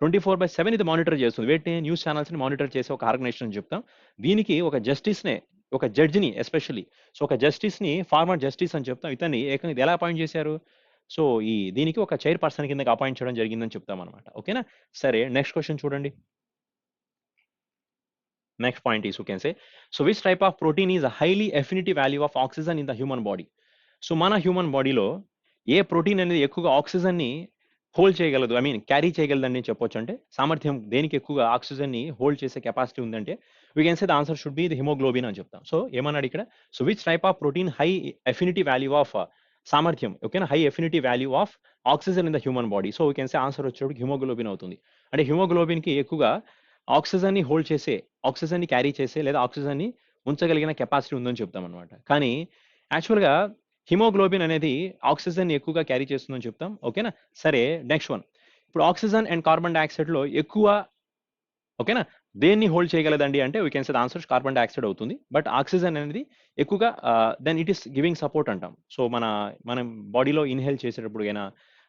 24/7 ఇది మానిటర్ చేస్తుంది. వీటిని న్యూస్ ఛానల్స్ ని మానిటర్ చేసే ఒక ఆర్గనైజేషన్ అని చెప్తాం. దీనికి ఒక ఒక జడ్జిని ఎస్పెషల్లీ, సో ఒక జస్టిస్ ని ఫార్మర్ జస్టిస్ అని చెప్తాం. ఇతన్ని ఏకంగా ఇది ఎలా అపాయింట్ చేశారు? సో దీనికి ఒక చైర్ పర్సన్ కింద అపాయింట్ చేయడం జరిగిందని చెప్తాం అనమాట. ఓకేనా? సరే నెక్స్ట్ క్వశ్చన్ చూడండి. Next point is, you can say, so which type of protein is a highly affinity value of oxygen in the human body? So మన హ్యూమన్ బాడీలో ఏ ప్రోటీన్ అనేది ఎక్కువగా ఆక్సిజన్ ని హోల్డ్ చేయగలదు, ఐ మీన్ క్యారీ చేయగలదని చెప్పొచ్చు. అంటే సామర్థ్యం దేనికి ఎక్కువగా ఆక్సిజన్ ని హోల్డ్ చేసే కెపాసిటీ ఉందంటే we can say the answer should be the haemoglobin అని చెప్తాం. సో ఏమన్నాడు ఇక్కడ? So which type of protein high affinity value of సామర్థ్యం, ఓకేనా, high affinity value of oxygen in the human body. So we can say answer వచ్చేటప్పుడు haemoglobin అవుతుంది. అంటే haemoglobin కి ఎక్కువగా ఆక్సిజన్ ని హోల్డ్ చేసే, ఆక్సిజన్ ని క్యారీ చేసే లేదా ఆక్సిజన్ ని ఉంచగలిగిన కెపాసిటీ ఉందని చెప్తాం అనమాట. కానీ యాక్చువల్గా హిమోగ్లోబిన్ అనేది ఆక్సిజన్ ఎక్కువగా క్యారీ చేస్తుందని చెప్తాం. ఓకేనా? సరే నెక్స్ట్ వన్. ఇప్పుడు ఆక్సిజన్ అండ్ కార్బన్ డైఆక్సైడ్ లో ఎక్కువ, ఓకేనా, దేన్ని హోల్డ్ చేయగలదండి అంటే we can say the answer carbon dioxide అవుతుంది. బట్ ఆక్సిజన్ అనేది ఎక్కువగా then it is giving support అంటాం. సో మనం బాడీలో ఇన్హేల్ చేసేటప్పుడు అయినా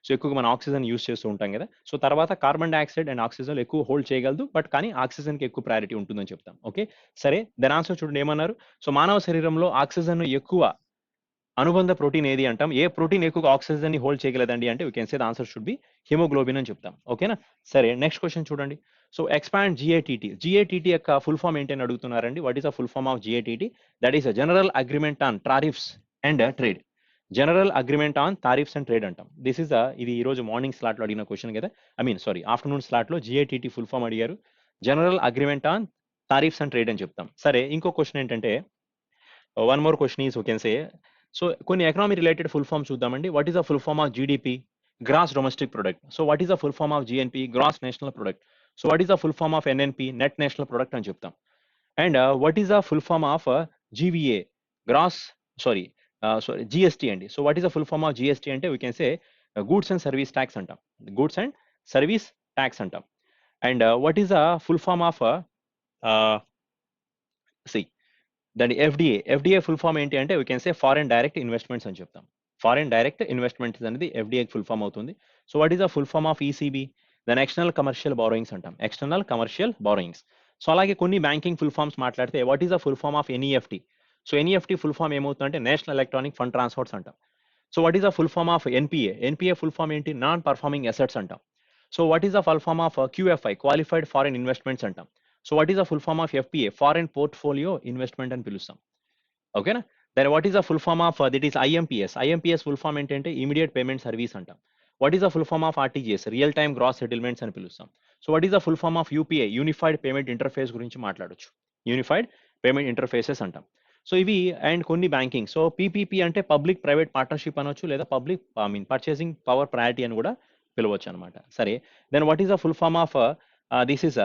సో ఎక్కువగా మనం ఆక్సిజన్ యూస్ చేస్తూ ఉంటాం కదా. సో తర్వాత కార్బన్ డైఆక్సైడ్ అండ్ ఆక్సిజన్ ఎక్కువ హోల్డ్ చేయగలదు, బట్ కానీ ఆక్సిజన్కి ఎక్కువ ప్రయారిటీ ఉంటుందని చెప్తాం. ఓకే, సరే దెన్ ఆన్సర్ చూడండి ఏమన్నారు. సో మానవ శరీరంలో ఆక్సిజన్ ఎక్కువ అనుబంధ ప్రోటీన్ ఏది అంటాం? ఏ ప్రోటీన్ ఎక్కువగా ఆక్సిజన్ ని హోల్డ్ చేయగలదండి అంటే we can say the answer should be haemoglobin అని చెప్తాం. ఓకేనా? సరే నెక్స్ట్ క్వశ్చన్ చూడండి. సో ఎక్స్పాండ్ జిఏటిటి యొక్క ఫుల్ ఫామ్ ఏంటి అని అడుగుతున్నారండి. What is the full form of GATT? That is general agreement on tariffs and trade. General agreement on tariffs and trade అంటాం. దిస్ ఇస్ ఇది ఈ రోజు మార్నింగ్ స్లాట్ లో అడిగిన క్వశ్చన్ కదా, I mean sorry afternoon slot లో GATT full form అడిగారు. General agreement on tariffs and trade అని చెప్తాం. సరే ఇంకో క్వశ్చన్ ఏంటంటే, one more question is, you can say, so కొన్ని ఎకనామీ రిలేటెడ్ ఫుల్ ఫామ్ చూద్దామండి. What is the full form of GDP? Gross domestic product. So what is the full form of GNP? Gross national product. So what is the full form of NNP? Net national product అని చెప్తాం. And what is the full form of GVA? Gross sorry GST అండి. So what is the full form of GST అంటే we can say goods and service tax అంటాం. Goods and service tax అంటాం. And what is the full form of C దాని FDA full form ఏంటి అంటే we can say foreign direct investments అని చెప్తాం. Foreign direct investments అనేది FDA full form అవుతుంది. So what is the full form of ECB? దాని external commercial borrowings అంటాం. External commercial borrowings. So అలాగే కొన్ని బ్యాంకింగ్ ఫుల్ ఫామ్స్ మాట్లాడితే what is the full form of NEFT? So NEFT full form ఏమవుతుందంటే national electronic fund transfers అంటాం. So what is the full form of NPA? NPA full form ఏంటి? Non performing assets అంటాం. So what is the full form of QFI? Qualified foreign investments అంటాం. So what is the full form of FPA? Foreign portfolio investment అని పిలుస్తాం. ఓకేనా? Then what is the full form of that is IMPS? IMPS full form ఏంటంటే immediate payment service అంటాం. What is the full form of RTGS? Real time gross settlements అని పిలుస్తాం. So what is the full form of UPI? Unified payment interface గురించి మాట్లాడొచ్చు. Unified payment interfaces అంటాం. So ఇవి and కొన్ని banking. So PPP అంటే public private partnership అనొచ్చు, లేదా public I mean purchasing power priority అని కూడా పిలవచ్చు అనమాట. సరే then what is the full form of this is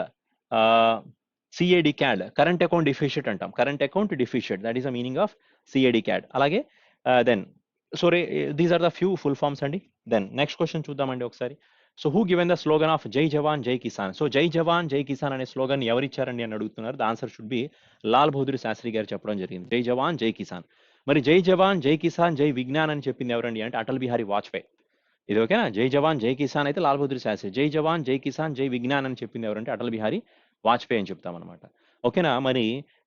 CAD CAD? Current account deficit అంటాం. Current account deficit, that is the meaning of CAD CAD. అలాగే then sorry these are the few full forms అండి. Then next question చూద్దామండి ఒకసారి. So who given the slogan of Jai Jawan జై Kisan? So జై జవాన్ జై కిసాన్ అనే slogan ఎవరిచ్చారండి అని అడుగుతున్నారు. The answer should be Lal Bahadur Shastri గారు చెప్పడం జరిగింది. జై జవాన్ జై కిసాన్. మరి జై జవాన్ జై కిసాన్ జై విజ్ఞాన్ అని చెప్పింది ఎవరండి అంటే అటల్ బిహారీ వాజ్పేయి. ఇది ఓకేనా? జై జవాన్ జై కిసాన్ అయితే లాల్ బహదూర్ శాస్త్రి, జై జవాన్ జై కిసాన్ జై విజ్ఞాన్ అని చెప్పింది ఎవరంటే అటల్ బిహారీ వాజ్పేయి అని చెప్తాం అనమాట. ఓకేనా? మరి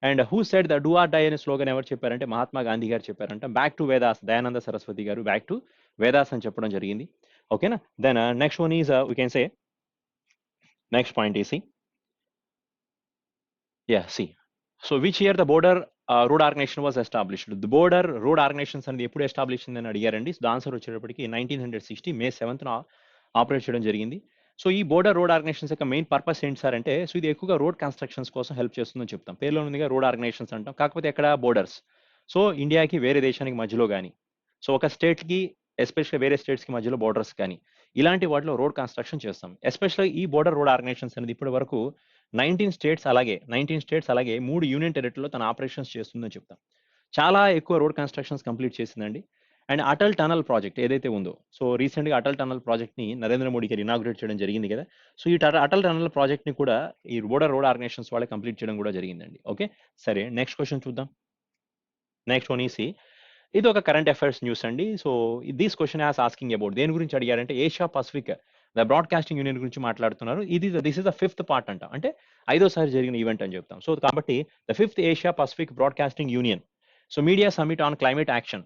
and who said the do or die అనే స్లోగన్ ఎవరు చెప్పారంటే మహాత్మా గాంధీ గారు చెప్పారంట. బ్యాక్ టు వేదాస్, దయానంద సరస్వతి గారు బ్యాక్ టు వేదాస్ అని చెప్పడం జరిగింది. ఓకేనా? Then next one is we can say next point easy సి so which year the border road organization was established. The border road ఆర్గనైజేషన్స్ అనేది ఎప్పుడు ఎస్టాబ్లిష్ అని అడిగారండి. ద ఆన్సర్ వచ్చేటప్పటికి 1960 మే 7th ఆపరేట్ చేయడం జరిగింది. సో ఈ బోర్డర్ రోడ్ ఆర్గనైజేషన్స్ యొక్క మెయిన్ పర్పస్ ఏంటి సార్ అంటే, సో ఇది ఎక్కువగా రోడ్ కన్స్ట్రక్షన్స్ కోసం హెల్ప్ చేస్తుందని చెప్తాం. పేరులో ఉందిగా రోడ్ ఆర్గనైజేషన్స్ అంటాం. కాకపోతే ఎక్కడ బోర్డర్స్, సో ఇండియాకి వేరే దేశానికి మధ్యలో కానీ, సో ఒక స్టేట్కి ఎస్పెషల్లీ వేరే స్టేట్స్కి మధ్యలో బోర్డర్స్ కానీ ఇలాంటి వాటిలో రోడ్ కన్స్ట్రక్షన్ చేస్తాం. ఎస్పెషల్లీ ఈ బోర్డర్ రోడ్ ఆర్గనైజేషన్స్ అనేది ఇప్పటి వరకు 19 స్టేట్స్ అలాగే 3 యూనియన్ టెరిటరీలో తన ఆపరేషన్స్ చేస్తుందని చెప్తాం. చాలా ఎక్కువ రోడ్ కన్స్ట్రక్షన్స్ కంప్లీట్ చేసిందండి. అండ్ అటల్ టనల్ ప్రాజెక్ట్ ఏదైతే ఉందో, సో రీసెంట్గా అటల్ టనల్ ప్రాజెక్ట్ని నరేంద్ర మోడీ గారు ఇనాగ్రేట్ చేయడం జరిగింది కదా. సో ఈ అటల్ టనల్ ప్రాజెక్ట్ని కూడా ఈ బోర్డర్ రోడ్ ఆర్గనైజేషన్స్ వాళ్ళే కంప్లీట్ చేయడం కూడా జరిగిందండి. ఓకే, సరే నెక్స్ట్ క్వశ్చన్ చూద్దాం. నెక్స్ట్ వన్ ఈసి ఇది ఒక కరెంట్ అఫైర్స్ న్యూస్ అండి. So this question has asking about దేని గురించి అడిగారంటే Asia pacific the broadcasting union గురించి మాట్లాడుతున్నారు. This is the 5th part అంట, అంటే 5వ సారి జరిగిన ఈవెంట్ అని చెప్తాం. సో కాబట్టి the 5th Asia Pacific broadcasting union, so media summit on climate action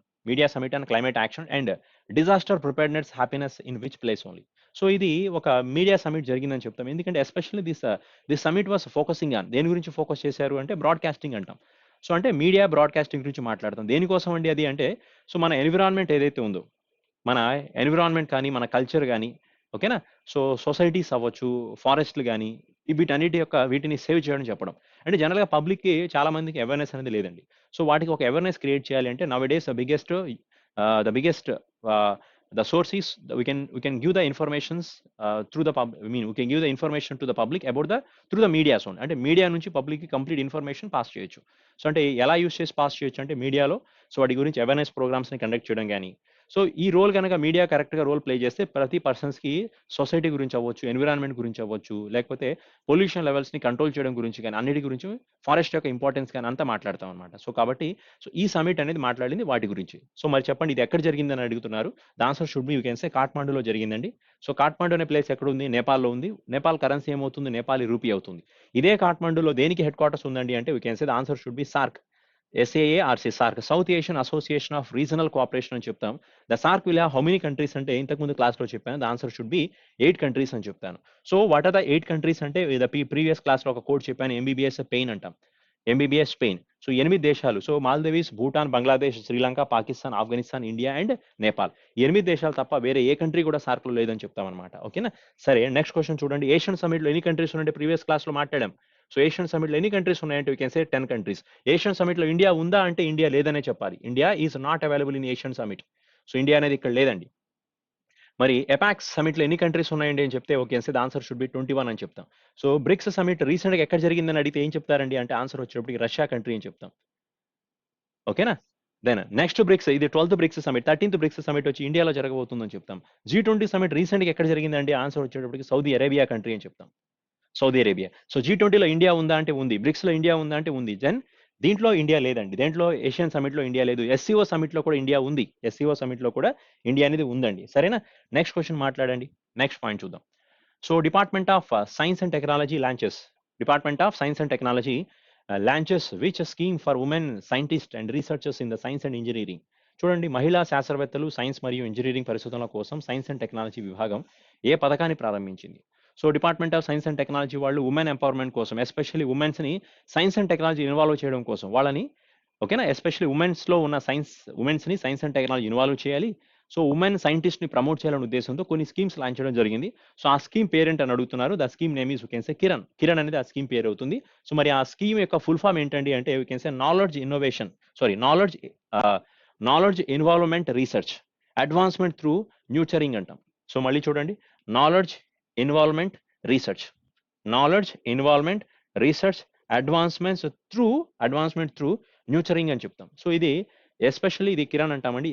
and disaster preparedness happiness in which place only. So ఇది ఒక మీడియా సమిట్ జరిగిందని చెప్తాం. ఎందుకంటే especially this summit was focusing on దేని గురించి ఫోకస్ చేశారు అంటే బ్రాడ్కాస్టింగ్ అంటాం. సో అంటే మీడియా బ్రాడ్కాస్టింగ్ గురించి మాట్లాడతాం. దేనికోసం అండి అది అంటే, సో మన ఎన్విరాన్మెంట్ ఏదైతే ఉందో, మన ఎన్విరాన్మెంట్ కానీ మన కల్చర్ కానీ, ఓకేనా, సో సొసైటీస్ అవ్వచ్చు, ఫారెస్ట్లు కానీ, వీటిని సేవ్ చేయడం చెప్పడం. అంటే జనరల్గా పబ్లిక్కి చాలా మందికి అవేర్నెస్ అనేది లేదండి. సో వాటికి ఒక అవేర్నెస్ క్రియేట్ చేయాలి అంటే now days the biggest the source is we can give the informations through the we can give the information to the public about through the media zone. అంటే media నుంచి public కి complete information pass చేయొచ్చు. So అంటే ఎలా use చేసి pass చేయొచ్చు అంటే మీడియాలో, సో వాటి గురించి అవేర్నెస్ ప్రోగ్రామ్స్ ని కండక్ట్ చేయడం కానీ, సో ఈ రోల్ కనుక మీడియా కరెక్ట్ గా రోల్ ప్లే చేస్తే ప్రతి పర్సన్స్ కి సొసైటీ గురించి అవ్వచ్చు, ఎన్విరాన్మెంట్ గురించి అవ్వచ్చు, లేకపోతే పొల్యూషన్ లెవెల్స్ ని కంట్రోల్ చేయడం గురించి కానీ, అన్నిటి గురించి, ఫారెస్ట్ యొక్క ఇంపార్టెన్స్ కానీ అంతా మాట్లాడతాం అనమాట. సో కాబట్టి సో ఈ సమిట్ అనేది మాట్లాడింది వాటి గురించి. సో మరి చెప్పండి ఇది ఎక్కడ జరిగిందని అడుగుతున్నారు. The answer should be you can say కాఠ్మండూలో జరిగిందండి. సో కాఠ్మండూ అనే ప్లేస్ ఎక్కడ ఉంది? నేపాల్లో ఉంది. నేపాల్ కరెన్సీ ఏమవుతుంది? నేపాలీ రూపీ అవుతుంది. ఇదే కాఠ్మండూలో దేనికి హెడ్ క్వార్టర్స్ ఉందండి అంటే we can say the answer should be SAARC, SAARC, SAARC, South Asian Association of Regional Cooperation అని చెప్తాం. The SAARC will have how many countries అంటే ఇంతకుముందు క్లాస్లో చెప్పాను. The answer should be 8 countries అని చెప్తాను. So what are the 8 countries అంటే ప్రీవియస్ క్లాస్లో ఒక కోడ్ చెప్పాను, ఎంబీబీఎస్ పెయిన్ అంటాం. MBBS Spain. సో 8 దేశాలు, so Maldives, Bhutan, Bangladesh, Sri Lanka, Pakistan, Afghanistan, India and Nepal. 8 దేశాలు తప్ప వేరే ఏ కంట్రీ కూడా సార్క్లో లేదని చెప్తాం అనమాట. ఓకేనా, సరే నెక్స్ట్ క్వశ్చన్ చూడండి. ఏషియన్ సమిట్లో ఎన్ని కంట్రీస్ ఉన్నాయంటే ప్రీవియస్ క్లాస్లో మాట్లాడాం. సో ఏషియన్ సమిట్లో ఎన్ని కంట్రీస్ ఉన్నాయంటే we can say 10 countries. Asian సమిట్లో ఇండియా ఉందా అంటే ఇండియా లేదనే చెప్పాలి. India is not available in Asian summit. So India అనేది ఇక్కడ లేదండి. మరి ఎపాక్స్ సమిట్లో ఎన్ని కంట్రీస్ ఉన్నాయండి అని చెప్తే okay the answer should B 21 అని చెప్తాం. సో బ్రిక్స్ సమిట్ రీసెంట్గా ఎక్కడ జరిగిందని అడిగితే ఏం చెప్తారండి అంటే ఆన్సర్ వచ్చేటప్పటికి రష్యా కంట్రీ అని చెప్తాం. ఓకేనా, దెన్ నెక్స్ట్ బ్రిక్స్, ఇది 12th bricks summit. 13th bricks summit వచ్చి ఇండియాలో జరగబోతుందని చెప్తాం. G20 సమిట్ రీసెంట్గా ఎక్కడ జరిగిందండి? ఆన్సర్ వచ్చేటప్పటికి సౌదీ అరేబియా కంట్రీ అని చెప్తాం. Saudi Arabia. సో G20లో ఇండియా ఉందా అంటే ఉంది. బ్రిక్స్లో ఇండియా ఉందా అంటే ఉంది. దెన్ దీంట్లో ఇండియా లేదండి. దేంట్లో? ఏషియన్ సమిట్లో ఇండియా లేదు. SCO సమిట్లో కూడా ఇండియా ఉంది. SCO సమిట్లో కూడా ఇండియా అనేది ఉందండి. సరేనా, నెక్స్ట్ క్వశ్చన్ మాట్లాడండి. నెక్స్ట్ పాయింట్ చూద్దాం. So department of science and technology launches which scheme for women scientist and researchers in the science and engineering. చూడండి, మహిళా శాస్త్రవేత్తలు సైన్స్ మరియు ఇంజనీరింగ్ పరిశోధనల కోసం సైన్స్ అండ్ టెక్నాలజీ విభాగం ఏ పథకాన్ని ప్రారంభించింది? So department of science and technology వాళ్ళు ఉమెన్ ఎంపవర్మెంట్ కోసం, ఎస్పెషల్లీ ఉమెన్స్ని సైన్స్ అండ్ టెక్నాలజీ ఇన్వాల్వ్ చేయడం కోసం, వాళ్ళని ఓకేనా, ఎస్పెషల్లీ ఉమెన్స్లో ఉన్న ఉమెన్స్ని సైన్స్ అండ్ టెక్నాలజీ ఇన్వాల్వ్ చేయాలి. సో ఉమెన్ సైంటిస్ట్ని ప్రమోట్ చేయాలనే ఉద్దేశంతో కొన్ని స్కీమ్స్ లాంచ్ చేయడం జరిగింది. సో ఆ స్కీమ్ పేరెంట్ అని అడుగుతున్నారు. The scheme name is can say Kiran అనేది ఆ స్కీమ్ పేరు అవుతుంది. సో మరి ఆ స్కీమ్ యొక్క ఫుల్ ఫామ్ ఏంటండి అంటే we can say knowledge involvement research advancement through nurturing అంటాం. సో మళ్ళీ చూడండి, knowledge involvement research advancement through nurturing అని చెప్తాం. సో ఇది ఎస్పెషల్లీ ఇది కిరణ్ అంటామండి.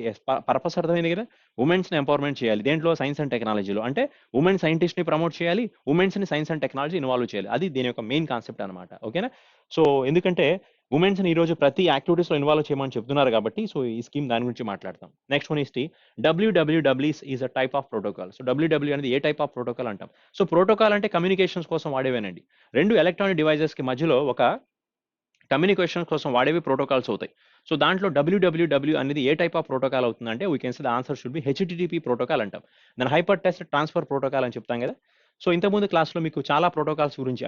పర్పస్ అర్థమైంది కదా, ఉమెన్స్ని ఎంపవర్మెంట్ చేయాలి. దేంట్లో? సైన్స్ అండ్ టెక్నాలజీలో. అంటే ఉమెన్ సైంటిస్ట్ని ప్రమోట్ చేయాలి, ఉమెన్స్ని సైన్స్ అండ్ టెక్నాలజీ ఇన్వాల్వ్ చేయాలి. అది దీని యొక్క మెయిన్ కాన్సెప్ట్ అనమాట. ఓకేనా, సో ఎందుకంటే ఉమెన్స్ని ఈరోజు ప్రతి యాక్టివిటీస్లో ఇన్వాల్వ్ చేయమని చెప్తున్నారు కాబట్టి సో ఈ స్కీమ్ దాని గురించి మాట్లాడతాం. Next one is WWWs is a type of protocol. So WW అనేది ఏ టైప్ ఆఫ్ ప్రోటోకాల్ అంటాం? సో ప్రోటోకాల్ అంటే కమ్యూనికేషన్స్ కోసం వాడేవేనండి. 2 ఎలక్ట్రానిక్ డివైజెస్కి మధ్యలో ఒక కమ్యూనికేషన్ కోసం వాడేవి ప్రోటోకాల్స్ అవుతాయి. సో దాంట్లో డబ్ల్యూడబ్ల్యూడబ్ల్యూ అనేది ఏ టైప్ ఆఫ్ ప్రోటోకాల్ అవుతుందంటే we can say the answer should B HTTP protocol అంటాం. దాన్ని హైపర్ టెక్స్ట్ ట్రాన్స్‌ఫర్ ప్రోటోకాల్ అని చెప్తాం కదా! సో ఇంతకుముందు క్లాస్‌లో మీకు చాలా ప్రోటోకాల్స్ గురించి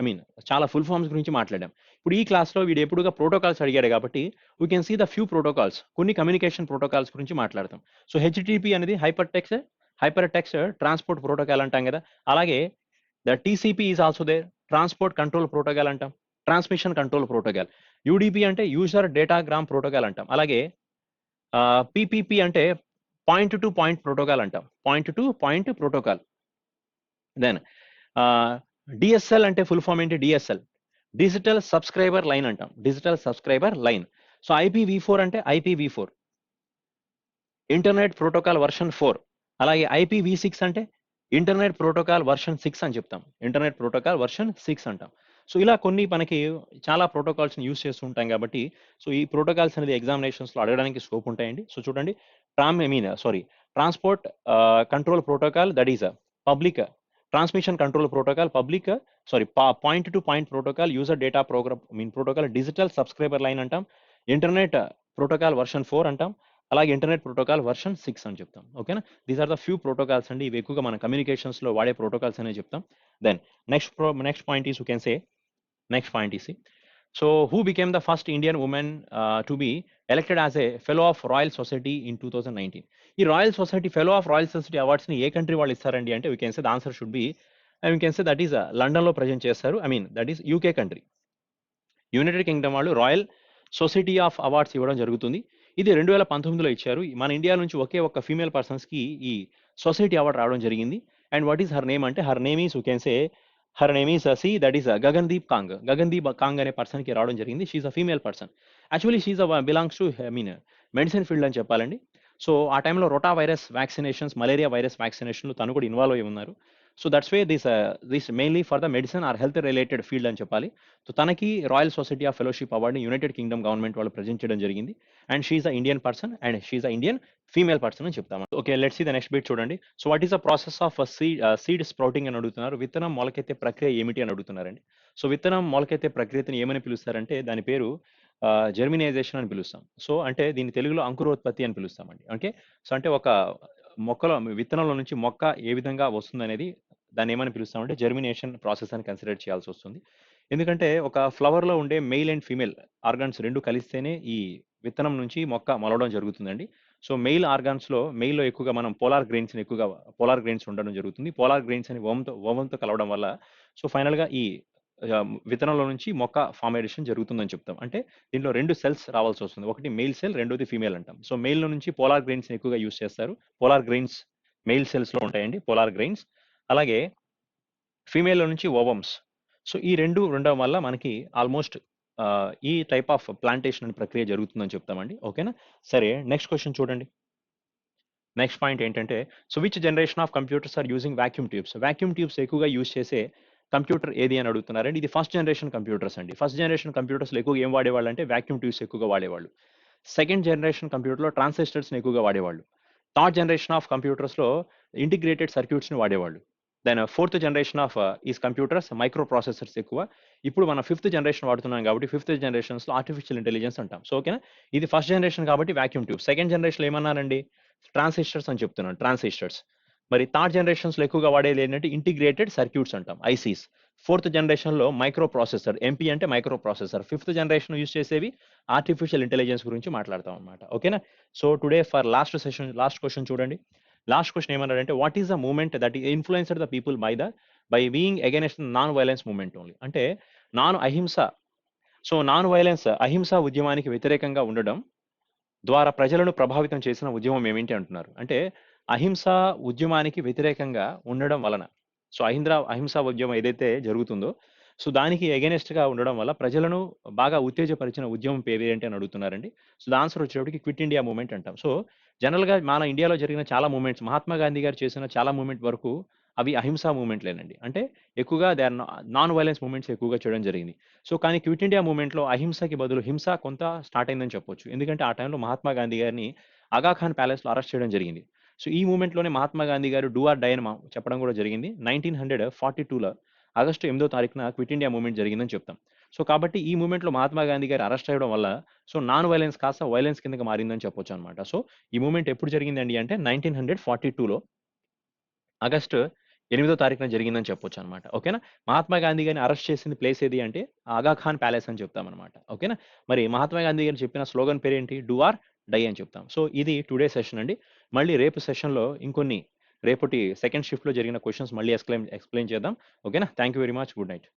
చాలా ఫుల్ ఫార్మ్స్ గురించి మాట్లాడాం. ఇప్పుడు ఈ క్లాస్‌లో వీడు ఎప్పుడుగా ప్రోటోకాల్స్ అడిగాడు కాబట్టి we can see the few protocols కొన్ని కమ్యూనికేషన్ ప్రోటోకాల్స్ గురించి మాట్లాడతాం. సో హెచ్‌టిటిపి అనేది హైపర్ టెక్స్ట్ ట్రాన్స్‌పోర్ట్ ప్రోటోకాల్ అంటాం కదా! అలాగే the TCP is also there. Transport control protocol అంటాం. Transmission control protocol. యూడీపీ అంటే యూజర్ డేటాగ్రామ్ ప్రోటోకాల్ అంటాం. అలాగే పీపీపీ అంటే పాయింట్ టు పాయింట్ ప్రోటోకాల్ అంటాం. Point to point protocol. Then DSL అంటే ఫుల్ ఫామ్ ఏంటి? డిఎస్ఎల్ డిజిటల్ సబ్స్క్రైబర్ లైన్ అంటాం. Digital subscriber line. So ఐపీవీ4 అంటే ఐపీవీ4 ఇంటర్నెట్ ప్రోటోకాల్ వర్షన్ 4. అలాగే ఐపీవీ6 అంటే ఇంటర్నెట్ ప్రోటోకాల్ వర్షన్ 6 అని చెప్తాం. ఇంటర్నెట్ ప్రోటోకాల్ వర్షన్ 6 అంటాం. సో ఇలా కొన్ని మనకి చాలా ప్రోటోకాల్స్‌ని యూజ్ చేస్తూ ఉంటాం కాబట్టి, సో ఈ ప్రోటోకాల్స్ అనేది ఎగ్జామినేషన్స్‌లో అడగడానికి స్కోప్ ఉంటాయండి. సో చూడండి transport control protocol that is public transmission control protocol public point to point protocol user data protocol digital subscriber line అంటాం. ఇంటర్నెట్ ప్రోటోకాల్ వర్షన్ 4 అంటాం. అలాగే ఇంటర్నెట్ ప్రోటోకాల్ వర్షన్ 6 అని చెప్తాం. ఓకేనా? These are the few protocols అండి. ఇవి ఎక్కువగా మన కమ్యూనికేషన్స్‌లో వాడే ప్రోటోకాల్స్ అనే చెప్తాం. Then next point is you can say next point is so who became the first Indian women to be elected as a fellow of royal society in 2019. ఈ royal society fellow of royal society అవార్డ్స్‌ని ఏ country వాళ్ళు ఇస్తారండి అంటే we can say the answer should be we can say that is లండన్‌లో present చేస్తారు. That is UK country. United Kingdom వాళ్ళు royal society of awards ఇవ్వడం జరుగుతుంది. ఇది 2019లో ఇచ్చారు. మన ఇండియా నుంచి ఒకే ఒక్క ఫీమేల్ పర్సన్స్‌కి ఈ సొసైటీ అవార్డ్ రావడం జరిగింది. And what is her name అంటే her name is you can say her name is that is Gagandeep Kang. Gagandeep Kang అనే పర్సన్‌కి రావడం జరిగింది. She is a female person. Actually she is belongs to medicine field అని చెప్పాలండి. సో ఆ టైంలో rota virus vaccinations, malaria virus వ్యాక్సినేషన్‌లో తను కూడా ఇన్వాల్వ్ అయ్యి ఉన్నారు. So that's way this mainly for the medicine or health related field అని చెప్పాలి. సో తనకి రాయల్ సొసైటీ ఆఫ్ ఫెలోషిప్ అవార్డ్‌ని యునైటెడ్ కింగ్డమ్ గవర్నమెంట్ వాళ్ళు ప్రెజెంట్ చేయడం జరిగింది. And she is a Indian person and she is a Indian female person అని చెప్తాము. Okay, let's see the next bit చూడండి. So what is the process of seed sprouting అని అడుగుతున్నారు. విత్తనం మొలకెత్తే ప్రక్రియ ఏమిటి అని అడుగుతున్నారండి. సో విత్తనం మొలకెత్తే ప్రక్రియని ఏమని పిలుస్తారంటే దాని పేరు జెర్మినైజేషన్ అని పిలుస్తాం. సో అంటే దీన్ని తెలుగులో అంకురోత్పత్తి అని పిలుస్తామండి. ఓకే. సో అంటే ఒక విత్తనంలో నుంచి మొక్క ఏ విధంగా వస్తుందనేది దాన్ని ఏమని పిలుస్తామంటే జెర్మినేషన్ ప్రాసెస్ అని కన్సిడర్ చేయాల్సి వస్తుంది. ఎందుకంటే ఒక ఫ్లవర్‌లో ఉండే మెయిల్ అండ్ ఫీమేల్ ఆర్గాన్స్ 2 కలిస్తేనే ఈ విత్తనం నుంచి మొక్క మొలవడం జరుగుతుందండి. సో మెయిల్‌లో ఎక్కువగా మనం పోలార్ గ్రెయిన్స్ ఉండడం జరుగుతుంది. పోలార్ గ్రెయిన్స్ అని ఓవంతో కలవడం వల్ల సో ఫైనల్‌గా ఈ విత్తనంలో నుంచి మొక్క ఫార్మేషన్ జరుగుతుందని చెప్తాం. అంటే దీంట్లో 2 సెల్స్ రావాల్సొస్తుంది. ఒకటి మెయిల్ సెల్, రెండోది ఫీమేల్ అంటాం. సో మెయిల్‌లో నుంచి పోలార్ గ్రెయిన్స్‌ని ఎక్కువగా యూజ్ చేస్తారు. పోలార్ గ్రెయిన్స్ మెయిల్ సెల్స్‌లో ఉంటాయండి పోలార్ గ్రెయిన్స్. అలాగే ఫీమేల్‌లో నుంచి ఓవమ్స్. సో ఈ 2 ఉండడం వల్ల మనకి ఆల్‌మోస్ట్ ఈ టైప్ ఆఫ్ ప్లాంటేషన్ అనే ప్రక్రియ జరుగుతుందని చెప్తామండి. ఓకేనా? సరే, నెక్స్ట్ క్వెషన్ చూడండి. నెక్స్ట్ పాయింట్ ఏంటంటే which generation of computers are using vacuum tubes? Vacuum tubes ఎక్కువగా యూజ్ చేసే కంప్యూటర్ ఏది అని అడుగుతున్నారండి. ఇది ఫస్ట్ జనరేషన్ కంప్యూటర్స్ అండి. ఫస్ట్ జనరేషన్ కంప్యూటర్స్‌లో ఎక్కువగా ఏం వాడేవాళ్ళు అంటే వాక్యూమ్ ట్యూబ్స్ ఎక్కువగా వాడేవాళ్ళు. సెకండ్ జనరేషన్ కంప్యూటర్‌లో ట్రాన్సిస్టర్స్‌ని ఎక్కువగా వాడేవాళ్ళు. థర్డ్ జనరేషన్ ఆఫ్ కంప్యూటర్స్‌లో ఇంటిగ్రేటెడ్ సర్క్యూట్స్‌ని వాడేవాళ్ళు. Then fourth generation of computers microprocessors ఎక్కువ. ఇప్పుడు మనం ఫిఫ్త్ జనరేషన్ వాడుతున్నాం కాబట్టి ఫిఫ్త్ జనరేషన్స్‌లో ఆర్టిఫిషియల్ ఇంటెలిజెన్స్ అంటాం. సో ఓకేనా? ఇది ఫస్ట్ జనరేషన్ కాబట్టి వాక్యూమ్ ట్యూబ్. సెకండ్ జనరేషన్‌లో ఏమన్నానండి? ట్రాన్సిస్టర్స్ అని చెప్తున్నాను. ట్రాన్సిస్టర్స్. మరి థర్డ్ జనరేషన్స్‌లో ఎక్కువగా వాడేది ఏంటంటే ఇంటిగ్రేటెడ్ సర్క్యూట్స్ అంటాం. ఐసీస్. ఫోర్త్ జనరేషన్‌లో మైక్రో ప్రాసెసర్. ఎంపీ అంటే micro processor. Fifth generation use చేసేవి ఆర్టిఫిషియల్ ఇంటెలిజెన్స్ గురించి మాట్లాడతాం అన్నమాట. ఓకేనా? So today for last question చూడండి. లాస్ట్ క్వెషన్ ఏమన్నాడంటే what is the movement that influenced the people by being against non violence movement only. అంటే non అహింస నాన్ వయలెన్స్ అహింసా ఉద్యమానికి వ్యతిరేకంగా ఉండడం ద్వారా ప్రజలను ప్రభావితం చేసిన ఉద్యమం ఏమిటి అంటున్నారు. అంటే అహింసా ఉద్యమానికి వ్యతిరేకంగా ఉండడం వలన అహింసా ఉద్యమం ఏదైతే జరుగుతుందో దానికి ఎగైనెస్ట్‌గా ఉండడం వల్ల ప్రజలను బాగా ఉత్తేజపరిచిన ఉద్యమం పేరు ఏంటి అని అడుగుతున్నారండి. ద ఆన్సర్ వచ్చేటప్పటికి క్విట్ ఇండియా మూవ్‌మెంట్ అంటాం. జనరల్‌గా మన ఇండియాలో జరిగిన చాలా మూవ్‌మెంట్స్ మహాత్మా గాంధీ గారు చేసిన చాలా మూవ్‌మెంట్ వరకు అవి అహింసా మూవ్‌మెంట్‌లేనండి. అంటే ఎక్కువగా they are nonviolence movements ఎక్కువగా చేయడం జరిగింది. కానీ క్విట్ ఇండియా మూవ్‌మెంట్‌లో అహింసకి బదులు హింస కొంత స్టార్ట్ అయిందని చెప్పొచ్చు. ఎందుకంటే ఆ టైంలో మహాత్మా గాంధీ గారిని ఆగా ఖాన్ ప్యాలెస్‌లో అరెస్ట్ చేయడం జరిగింది. ఈ మూవ్‌మెంట్‌లోనే మహాత్మా గాంధీ గారు డూ ఆర్ డై అని చెప్పడం కూడా జరిగింది. 1942లో ఆగస్టు 8వ తారీఖున క్విట్ ఇండియా మూవ్‌మెంట్ జరిగిందని చెప్తాం. సో కాబట్టి ఈ మూవ్‌మెంట్‌లో మహాత్మా గాంధీ గారు అరెస్ట్ అవ్వడం వల్ల సో నాన్ వయలెన్స్ కాస్త వయలెన్స్ కిందకి మారిందని చెప్పొచ్చనమాట. సో ఈ మూవ్‌మెంట్ ఎప్పుడు జరిగిందండి అంటే 1942లో ఆగస్టు 8వ తారీఖున జరిగిందని చెప్పొచ్చనమాట. ఓకేనా? మహాత్మా గాంధీ గారిని అరెస్ట్ చేసిన ప్లేస్ ఏది అంటే ఆగా ఖాన్ ప్యాలెస్ అని చెప్తామనమాట. ఓకేనా? మరి మహాత్మా గాంధీ గారు చెప్పిన స్లోగన్ పేరేంటి? డూ ఆర్ డై అని చెప్తాం. సో ఇది టుడే సెషన్ అండి. మళ్ళీ రేపు సెషన్‌లో ఇంకొన్ని రేపటి సెకండ్ షిఫ్ట్‌లో జరిగిన క్వెషన్స్ మళ్ళీ ఎక్స్‌ప్లెయిన్ చేద్దాం. ఓకేనా? Thank you very much. Good night.